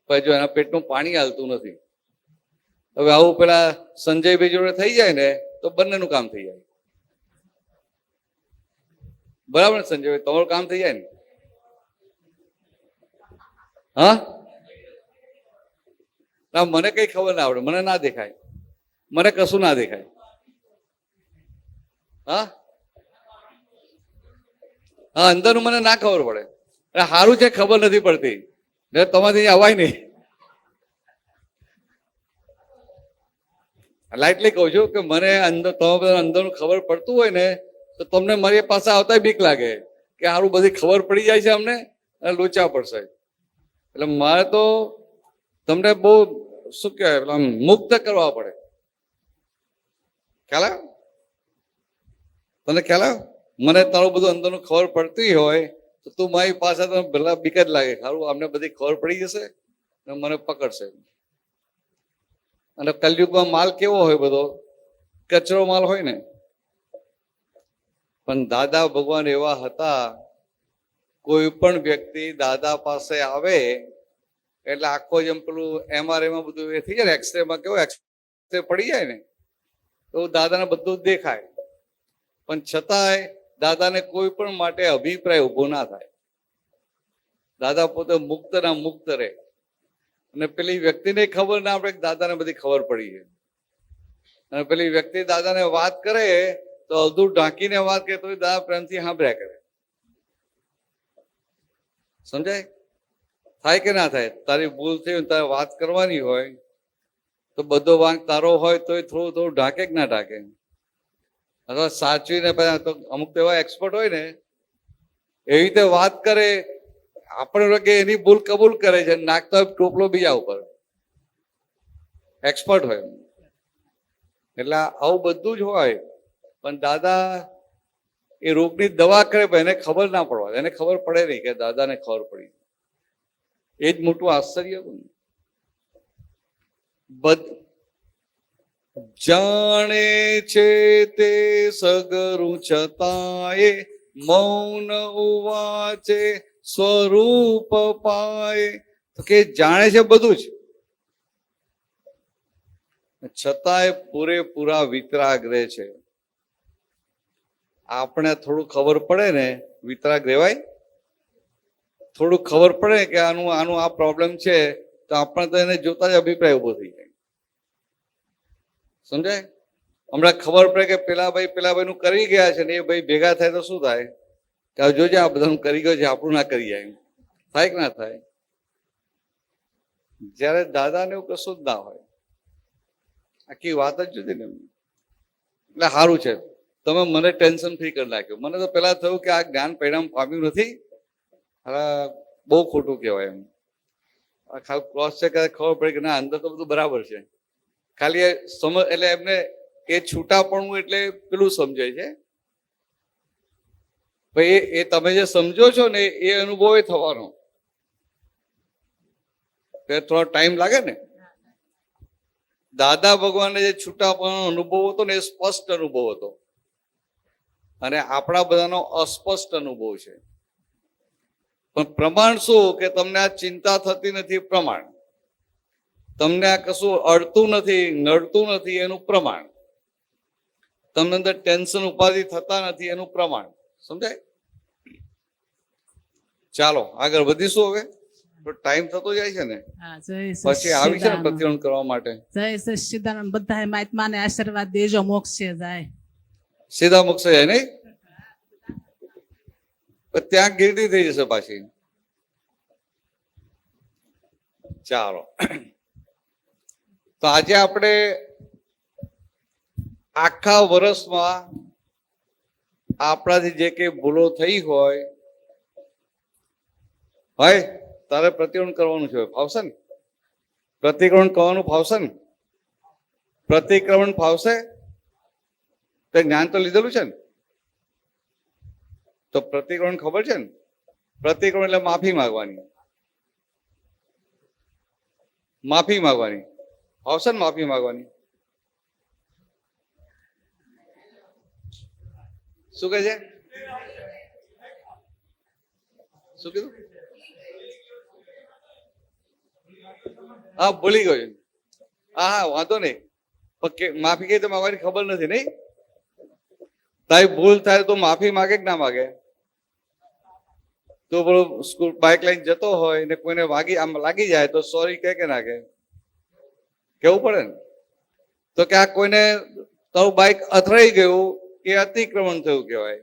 પછી જો એના પેટનું પાણી હાલતું નથી. હવે આવું પેલા સંજયભાઈ જોડે થઈ જાય ને તો બંનેનું કામ થઈ જાય. બરાબર ને સંજયભાઈ? તમારું કામ થઈ જાય ને? હા ના, મને કઈ ખબર ના આવડે, મને ના દેખાય, મને કશું ના દેખાય. હા હા, અંદરનું મને ના ખબર પડે. અને સારું છે ખબર નથી પડતી, ને તમારી અવાય નહીં. લાઇટલી કહું છું કે મને અંદર તમે બધા અંદરનું ખબર પડતું હોય ને તો તમને મારી પાસે આવતા બીક લાગે કે સારું બધી ખબર પડી જાય છે અમને અને લોચા પડશે. એટલે મારે તો તમને બહુ શું કહેવાય, આમ મુક્ત કરવા પડે. ખ્યાલ આવ્યો? તને ખ્યાલ આવ્યો? મને તારું બધું અંદરનું ખબર પડતી હોય તો તું મારી પાસે તને ભલા બીક જ લાગે, સારું અમને બધી ખબર પડી જશે ને મને પકડશે. અને કલયુગમાં માલ કેવો હોય? બધો કચરો માલ હોય ને. પણ દાદા ભગવાન એવા હતા, કોઈ પણ વ્યક્તિ દાદા પાસે આવે એટલે આખો જેમ પેલું MRI બધું એ થઈ જાય ને, એક્સરેમાં કેવો એક્સરે પડી જાય ને, તો દાદાને બધું જ દેખાય. પણ છતાંય દાદાને કોઈ પણ માટે અભિપ્રાય ઉભો ના થાય. દાદા પોતે મુક્ત ના મુક્ત રહે. અને પેલી વ્યક્તિને ખબર ના પડે કે દાદાને બધી ખબર પડી છે. અને પેલી વ્યક્તિ દાદાને વાત કરે તો અડધું ઢાંકીને વાત કરે તો દાદા પ્રેમથી સાંભળ્યા કરે. સમજાય? થાય કે ના થાય? તારી ભૂલ થઈ હોય, તારે વાત કરવાની હોય તો બધો વાંક તારો હોય તો થોડું થોડું ઢાંકે કે ના ઢાંકે? અથવા સાચવીને તો અમુક તો એવા એક્સપર્ટ હોય ને, એવી રીતે વાત કરે, આપણે કે એની ભૂલ કબૂલ કરે છે, નાખતા હોય ટોપલો બીજા ઉપર. એક્સપર્ટ હોય. એટલે આવું બધું જ હોય. પણ દાદા એ રોગની દવા કરે પણ એને ખબર ના પડવા, એને ખબર પડે નહીં કે દાદાને ખબર પડી. એ જ મોટું આશ્ચર્ય હતું. જાણે છે તે સગરું છતાંય મૌન ઉવાચે સ્વરૂપ પાય. તો કે જાણે છે બધું જ, છતાંય પૂરેપૂરા વિતરાગ રહે છે. આપણે થોડું ખબર પડે ને, વિતરાગ રહેવાય. થોડું ખબર પડે કે આનું આ પ્રોબ્લેમ છે તો આપણે તો એને જોતા જ અભિપ્રાય ઉભો થઈ જાય. સમજાય? હમણાં ખબર પડે કે પેલા ભાઈ નું કરી ગયા છે ને એ ભાઈ ભેગા થાય તો શું થાય કે જોજે આ બધાનું કરી ગયો છે, આપણું ના કરી જાય. થાય કે ના થાય? જયારે દાદાને એવું કશું જ ના હોય, આખી વાત જ જુદી ને. એટલે સારું છે તમે મને ટેન્શન ફ્રી કરી નાખ્યું. મને તો પેલા થયું કે આ જ્ઞાન પરિણામ પામ્યું નથી, હવે બહુ ખોટું કહેવાય. એમ ખાલી ક્રોસ ચેક ખબર પડે કે ના અંદર તો બધું બરાબર છે. ખાલી સમજ એટલે એમને એ છૂટાપણું એટલે પેલું સમજાય છે. ભાઈ એ તમે જે સમજો છો ને એ અનુભવ થવાનો, થોડો ટાઈમ લાગે ને. દાદા ભગવાનને જે છૂટાપણો અનુભવ હતો ને એ સ્પષ્ટ અનુભવ હતો, અને આપણા બધાનો અસ્પષ્ટ અનુભવ છે. પણ પ્રમાણ શું કે તમને આ ચિંતા થતી નથી, પ્રમાણ. તમને આ કશું અડતું નથી, નડતું નથી, એનું પ્રમાણ. તમને અંદર ટેન્શન ઉપાધિ થતા નથી, એનું પ્રમાણ. સમજાય? ચાલો આગળ વધીશું હવે. ટાઈમ થતો જાય છે ને, હા જય પછી આવી છે ને સચ્ચિદાનંદ. પ્રતિક્રમણ કરવા માટે. જય સચ્ચિદાનંદ. બધાય મહાત્માને આશીર્વાદ દેજો, મોક્ષે જાય. સીધા મોક્ષે જાય નહીં? પણ ત્યાં ગીર્દી થઈ જશે પાછી. ચાલો, તો આજે આપણે આખા વર્ષમાં આપણાથી જે કઈ ભૂલો થઈ હોય તારે પ્રતિક્રમણ કરવાનું છે. ફાવશે ને? પ્રતિક્રમણ કરવાનું ફાવશે ને? પ્રતિક્રમણ ફાવશે? તે જ્ઞાન તો લીધેલું છે ને? તો પ્રતિક્રમણ ખબર છે ને? પ્રતિક્રમણ એટલે માફી માંગવાની. માફી માંગવાની આવશે ને? માફી માંગવાની. શું કહે છે? શું કીધું? હા, ભૂલી ગયો. હા, વાંધો નહીં. માફી કઈ તો માંગવાની ખબર નથી નહીં? તારી ભૂલ થાય તો માફી માગે કે ના માગે? તો પેલો સ્કૂલ બાઇક લઈને જતો હોય ને કોઈને આમ લાગી જાય તો સોરી કે ના કે? કેવું પડે ને. તો કે આ કોઈને તારું બાઇક અથડાઈ ગયું એ અતિક્રમણ થયું કહેવાય,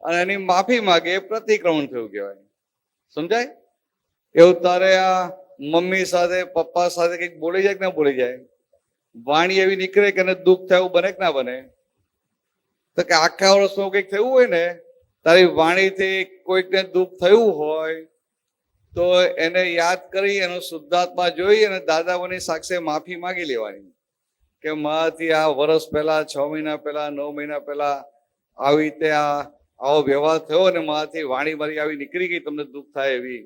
અને એની માફી માગે એ પ્રતિક્રમણ થયું કહેવાય. સમજાય? એવું તારે આ મમ્મી સાથે પપ્પા સાથે કંઈક બોલી જાય કે ના બોલી જાય? વાણી એવી નીકળે કે એને દુઃખ થયું બને કે ના બને? તો કે આખા વર્ષમાં કંઈક થયું હોય ને, તારી વાણીથી કોઈકને દુઃખ થયું હોય તો એને યાદ કરી એનો શુદ્ધાત્મા જોઈ અને દાદાઓની સાક્ષી માફી માંગી લેવાની કે મારાથી આ વર્ષ પહેલા, 6 મહિના પહેલા, 9 મહિના પહેલા આવી રીતે આવો વ્યવહાર થયો અને મારાથી વાણી મારી આવી નીકળી ગઈ, તમને દુઃખ થાય એવી,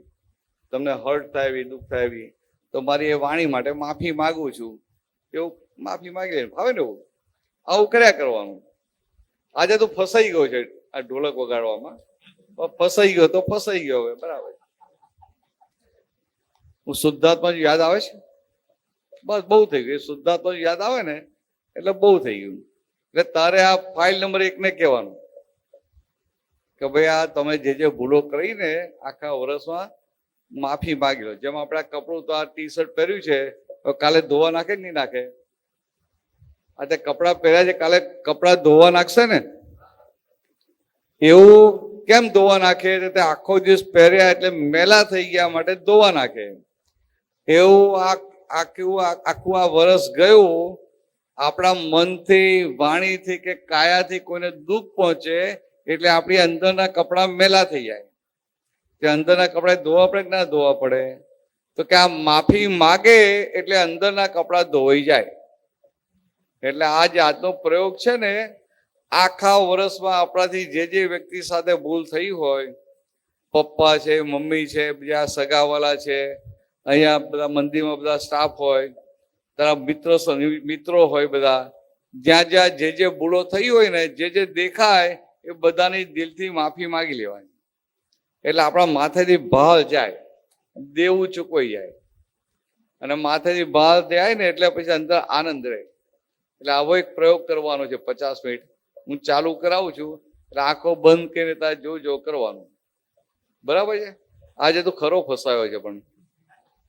તમને હર્ટ થાય એવી, દુઃખ થાય એવી, તો મારી એ વાણી માટે માફી માંગુ છું. એવું માફી માંગી લે. હવે ને એવું આવું કર્યા કરવાનું. આજે તું ફસાઈ ગયો છે આ ઢોલક વગાડવામાં, ફસાઈ ગયો તો ફસાઈ ગયો. હવે બરાબર. હું શુદ્ધાત્મા યાદ આવે છે, બસ બહુ થઈ ગયું. શુદ્ધાત્મા યાદ આવે ને એટલે બહુ થઈ ગયું. એટલે તારે આ ફાઇલ નંબર 1 ને કહેવાનું કે ભાઈ આ તમે જે ભૂલો કરીને આખા વર્ષમાં માફી માંગી લો. જેમ આપણે આ કપડું તો આ ટી શર્ટ પહેર્યું છે, કાલે ધોવા નાખે કે નહીં નાખે? આજે કપડા પહેર્યા છે, કાલે કપડા ધોવા નાખશે ને? એવું કેમ ધોવા નાખે? તે આખો દિવસ પહેર્યા એટલે મેલા થઈ ગયા માટે ધોવા નાખે. એવું આખું આ વર્ષ ગયું, આપણા મનથી, વાણીથી કે કાયાથી કોઈને દુઃખ પહોંચે એટલે આપણી અંદરના કપડા મેલા થઈ જાય. તે અંદરના કપડા ધોવા પડે કે ના ધોવા પડે? તો કે આ માફી માગે એટલે અંદરના કપડા ધોવાઈ જાય. એટલે આ જે આજનો પ્રયોગ છે ને, આખા વર્ષમાં આપણાથી જે વ્યક્તિ સાથે ભૂલ થઈ હોય, પપ્પા છે, મમ્મી છે, બીજા સગાવાલા છે, અહીંયા બધા મંદિરમાં બધા સ્ટાફ હોય, તારા મિત્રો હોય, બધા જ્યાં જ્યાં જે ભૂલો થઈ હોય ને, જે દેખાય એ બધાની દિલથી માફી માંગી લેવાની. એટલે આપણા માથેથી ભાર જાય, દેવું ચૂકવાઈ જાય. અને માથેથી ભાર જાય ને એટલે પછી અંદર આનંદ રહે. એટલે આવો એક પ્રયોગ કરવાનો છે. 50 મિનિટ હું ચાલુ કરાવું છું, એટલે આંખો બંધ કરીને તારે જો કરવાનું. બરાબર છે? આજે તો ખરો ફસાયો છે, પણ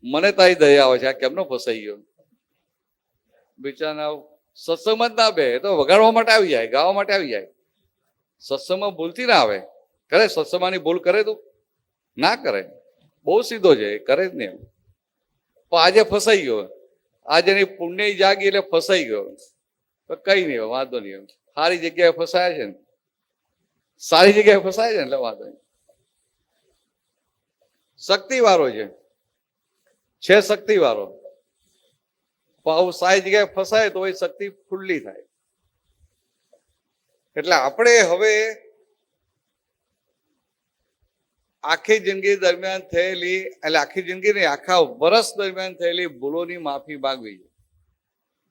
મને તારી દયા આવે છે. આ કેમનો ફસાઈ ગયો? બિચારા સત્સંગમાં જ ના બે, તો વગાડવા માટે આવી જાય, ગાવા માટે આવી જાય. સત્સંગમાં ભૂલથી ના આવે. કરે સત્સંગમાંની ભૂલ કરે તો ના કરે, બહુ સીધો છે, કરે જ નહીં. પણ આજે ફસાઈ ગયો. આજે એની પુણ્ય જાગી એટલે ફસાઈ ગયો. કઈ નહીં, વાંધો નહીં. સારી જગ્યાએ ફસાયા છે ને, સારી જગ્યાએ ફસાય છે ને એટલે વાંધો નહીં. શક્તિ વાળો છે શક્તિ વાળો. પણ સારી જગ્યાએ ફસાય તો એ શક્તિ ખુલ્લી થાય. એટલે આપણે હવે આખી જિંદગી દરમિયાન થયેલી, એટલે આખી જિંદગી નહીં, આખા વર્ષ દરમિયાન થયેલી ભૂલોની માફી માંગવી.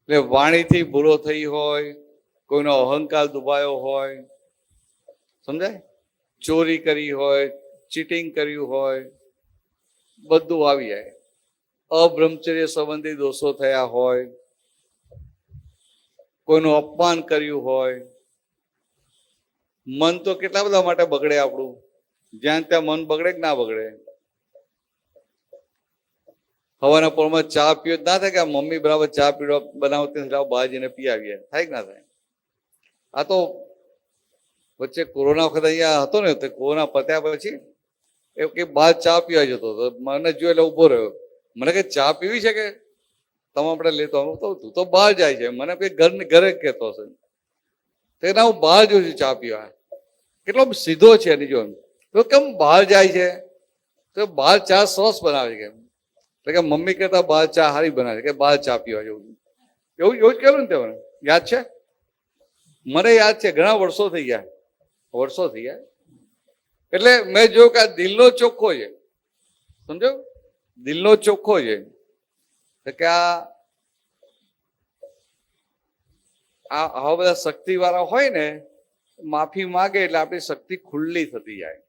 એટલે વાણીથી ભૂલો થઈ હોય, કોઈનો અહંકાર દુભાયો હોય, સમજાય? ચોરી કરી હોય, ચીટિંગ કર્યું હોય, બધું આવી જાય. અબ્રહ્મચર્ય સંબંધી દોષો થયા હોય, કોઈનું અપમાન કર્યું હોય. મન તો કેટલા બધા માટે બગડે આપણું. જ્યાં ત્યાં મન બગડે કે ના બગડે? હવાના પોળમાં ચા પીઓ ના થાય કે આ મમ્મી બરાબર ચા પીવા બનાવતી નથી, લાવો બહાર જઈને પી આવીએ, થાય કે ના થાય? આ તો વચ્ચે કોરોના વખત અહીંયા હતો ને, તો કોરોના પત્યા પછી એ કે બહાર ચા પીવા જતો હતો, મને જોયો એટલે ઉભો રહ્યો. મને કે ચા પીવી છે કે તમે આપણે લેતો? હું તો તું તો બહાર જાય છે, મને કે ઘરે જ કહેતો હશે. તો ના, હું બહાર જોઉં છું ચા પીવા. કેટલો સીધો છે એની જો. તો કેમ બહાર જાય છે? તો બહાર ચા સરસ બનાવે છે કે મમ્મી કહેતા બહાર ચા સારી બનાવે છે, કે બહાર ચા પીવા જવું. એવું એવું જ કહેલું ને તે મને યાદ છે. મને યાદ છે, ઘણા વર્ષો થઈ ગયા. એટલે મેં જોયું કે આ દિલનો ચોખ્ખો છે, સમજો, દિલનો ચોખ્ખો છે. કે આવા બધા શક્તિ વાળા હોય ને, માફી માગે એટલે આપણી શક્તિ ખુલ્લી થતી જાય,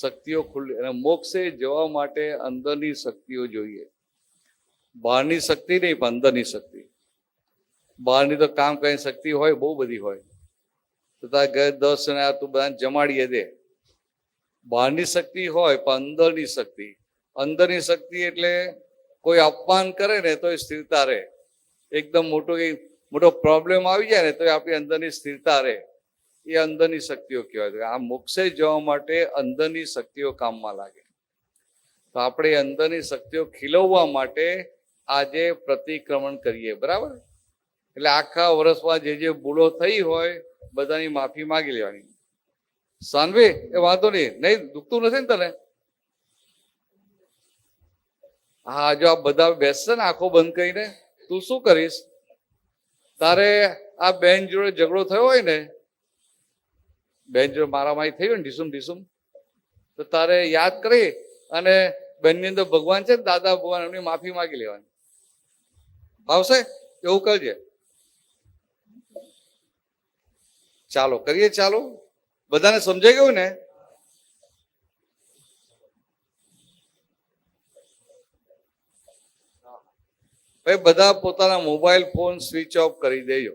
શક્તિઓ ખુલ્લી. અને મોક્ષે જવા માટે અંદરની શક્તિઓ જોઈએ, બહારની શક્તિ નહીં, પણ અંદરની શક્તિ. બહારની તો કામ કરીને શક્તિ હોય, બહુ બધી હોય, તો તારે ઘરે 10 જણા તું બધાને જમાડીએ દે. બહારની શક્તિ હોય પણ અંદરની શક્તિ. અંદરની શક્તિ એટલે કોઈ અપમાન કરે ને તો એ સ્થિરતા રહે. એકદમ મોટો પ્રોબ્લેમ આવી જાય ને તો આપણી અંદરની સ્થિરતા રહે. એ અંદરની શક્તિઓ કહેવાય. આ મોક્ષે જવા માટે અંદરની શક્તિઓ કામમાં લાગે. તો આપણે અંદરની શક્તિઓ ખીલવવા માટે આજે પ્રતિક્રમણ કરીએ, બરાબર? એટલે આખા વર્ષમાં જે ભૂલો થઈ હોય બધાની માફી માંગી લેવાની. સાનવી, એ વાંધો નહીં, દુખતું નથી ને તને? હા, જો આ બધા બેસશે ને આંખો બંધ કરીને, તું શું કરીશ? તારે આ બેન જોડે ઝઘડો થયો હોય ને, બેન જોડે મારામારી થઈ હોય ને ઢીસુમ, તો તારે યાદ કરી અને બેનની અંદર ભગવાન છે ને, દાદા ભગવાન, એમની માફી માંગી લેવાની. આવશે? એવું કરજે. ચાલો કરીએ. ચાલો, બધાને સમજાઈ ગયું ને? ભાઈ બધા પોતાના મોબાઈલ ફોન સ્વિચ ઓફ કરી દેજો.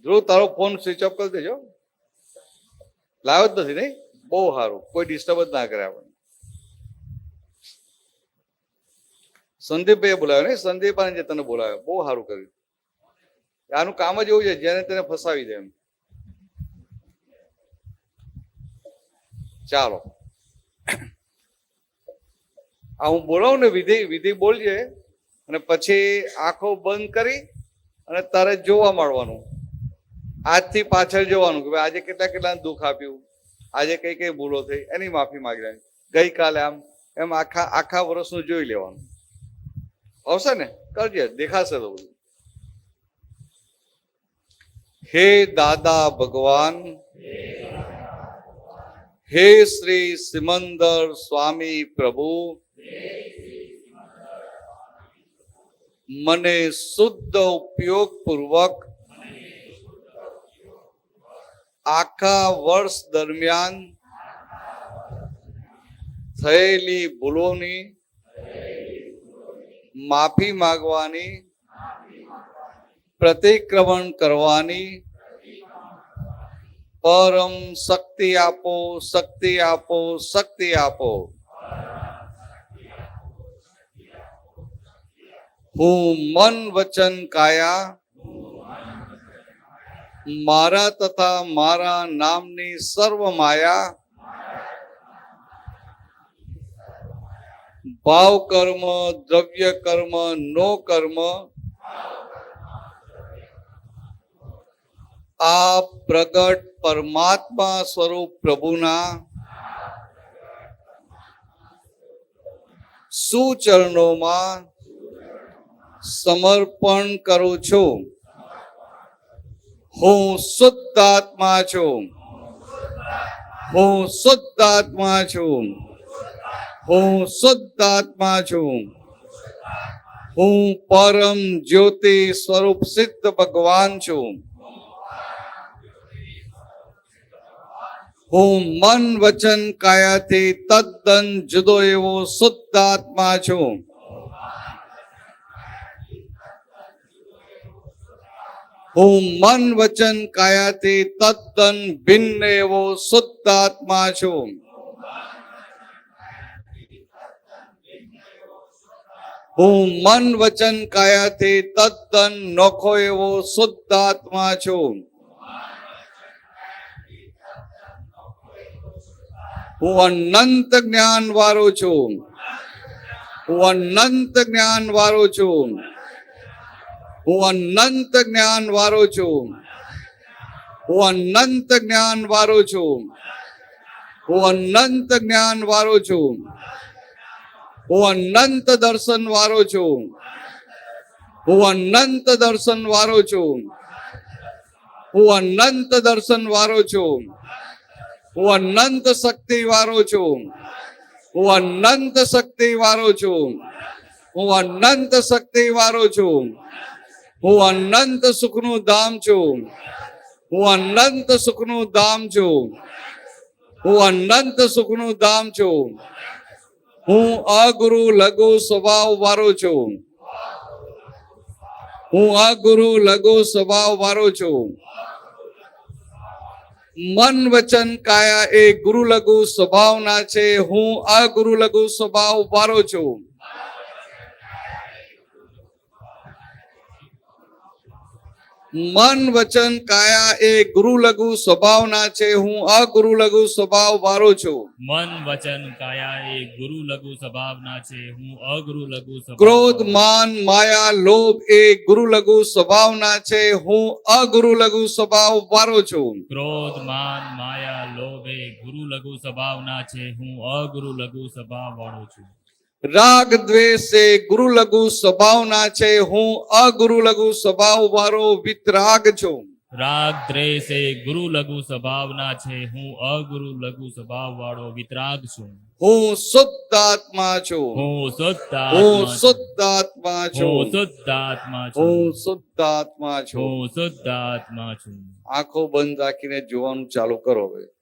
ધ્રુવ, તારો ફોન સ્વિચ ઓફ કરી દેજો. લાવ્યો જ નથી નહીં? બહુ સારું, કોઈ ડિસ્ટર્બ જ ના કરે આપણને. સંદીપભાઈએ બોલાવ્યો નહીં, સંદીપાને જે તને બોલાવ્યો, બહુ સારું કર્યું. આનું કામ જ એવું છે, જેને તેને ફસાવી દે એમ. ચાલો, આ હું બોલાવું ને વિધિ બોલજે, અને પછી આંખો બંધ કરી અને તારે જોવા માંડવાનું. આજથી પાછળ જોવાનું કે આજે કેટલા દુઃખ આપ્યું, આજે કઈ કઈ ભૂલો થઈ, એની માફી માંગી લેવાની. ગઈકાલે એમ આખા વર્ષનું જોઈ લેવાનું. આવશે ને? કરજે, દેખાશે તો બધું. હે દાદા ભગવાન, હે શ્રી સિમંદર સ્વામી પ્રભુ, મને શુદ્ધ ઉપયોગ પૂર્વક આખા વર્ષ દરમિયાન થયેલી ભૂલોની માફી માંગવાની, પ્રતિક્રમણ કરવાની પરમ શક્તિ આપો, શક્તિ આપો, શક્તિ આપો. હું મન વચન કાયા મારા તથા મારા નામની સર્વ માયા ભાવ કર્મ, દ્રવ્ય કર્મ, નો કર્મ આ પ્રગટ પરમાત્મા સ્વરૂપ પ્રભુના સુચરણોમાં સમર્પણ કરું છું. હું શુદ્ધ આત્મા છું. હું શુદ્ધ આત્મા છું. હું શુદ્ધ આત્મા છું. હું પરમ જ્યોતિ સ્વરૂપ સિદ્ધ ભગવાન છું. હું મન વચન કાયાથી તદ્દન જુદો એવો શુદ્ધ આત્મા છું. હું મન વચન કાયાથી તદ્દન ભિન્ન એવો શુદ્ધ આત્મા છું. હું મન વચન કાયાથી તદ્દન નોખો એવો શુદ્ધ આત્મા છું. હું અનંત જ્ઞાન વાળો છું. હું અનંત જ્ઞાન વાળો છું. હું અનંત જ્ઞાન વાળો છું. હું અનંત જ્ઞાન વાળો છું. હું અનંત જ્ઞાન વાળો છું. હું અનંત દર્શન વાળો છું. હું અનંત દર્શન વાળો છું. હું અનંત દર્શન વાળો છું. હું અનંત શક્તિ વાળો છું. હું અનંત શક્તિ વાળો છું. હું અનંત શક્તિ વાળો છું. હું અનંત સુખનું ધામ છું. હું અનંત સુખનું ધામ છું. હું અનંત સુખનું ધામ છું. હું અગુરુ લઘુ સ્વભાવ વાળો છું. હું અગુરુ લઘુ સ્વભાવ વાળો છું. મન વચન કાયા એ ગુરુ લઘુ સ્વભાવના છે. હું અગુરુ લઘુ સ્વભાવ વાળો છું. મન વચન કાયા એ ગુરુ લઘુ સ્વભાવના છે. હું અગુરુ લઘુ સ્વભાવ વાળો છું. મન વચન કાયા એ ગુરુ લઘુ સ્વભાવના છે. હું અગુરુ લઘુ સ્વભાવ ક્રોધ માન માયા લોભ એ ગુરુ લઘુ સ્વભાવના છે. હું અગુરુ લઘુ સ્વભાવ વાળો છું. ક્રોધ માન માયા લોભ એ ગુરુ લઘુ સ્વભાવના છે. હું અગુરુ લઘુ સ્વભાવ વાળો છું. રાગ દ્વેષ એ ગુરુ લઘુ સ્વભાવના છે. હું અગુરુ લઘુ સ્વભાવ વાળો વિતરાગ છું. રાગ દ્વેષ એ ગુરુ લઘુ સ્વભાવના છે. હું અગુરુ લઘુ સ્વભાવ વાળો વિતરાગ છું. હું શુદ્ધ આત્મા છું. હું શુદ્ધ હું આત્મા છું. શુદ્ધ આત્મા હું છું. શુદ્ધ આત્મા છું. હું શુદ્ધ આત્મા છું. હું શુદ્ધ આત્મા છું. આંખો બંધ રાખીને જોવાનું ચાલુ કરો હવે.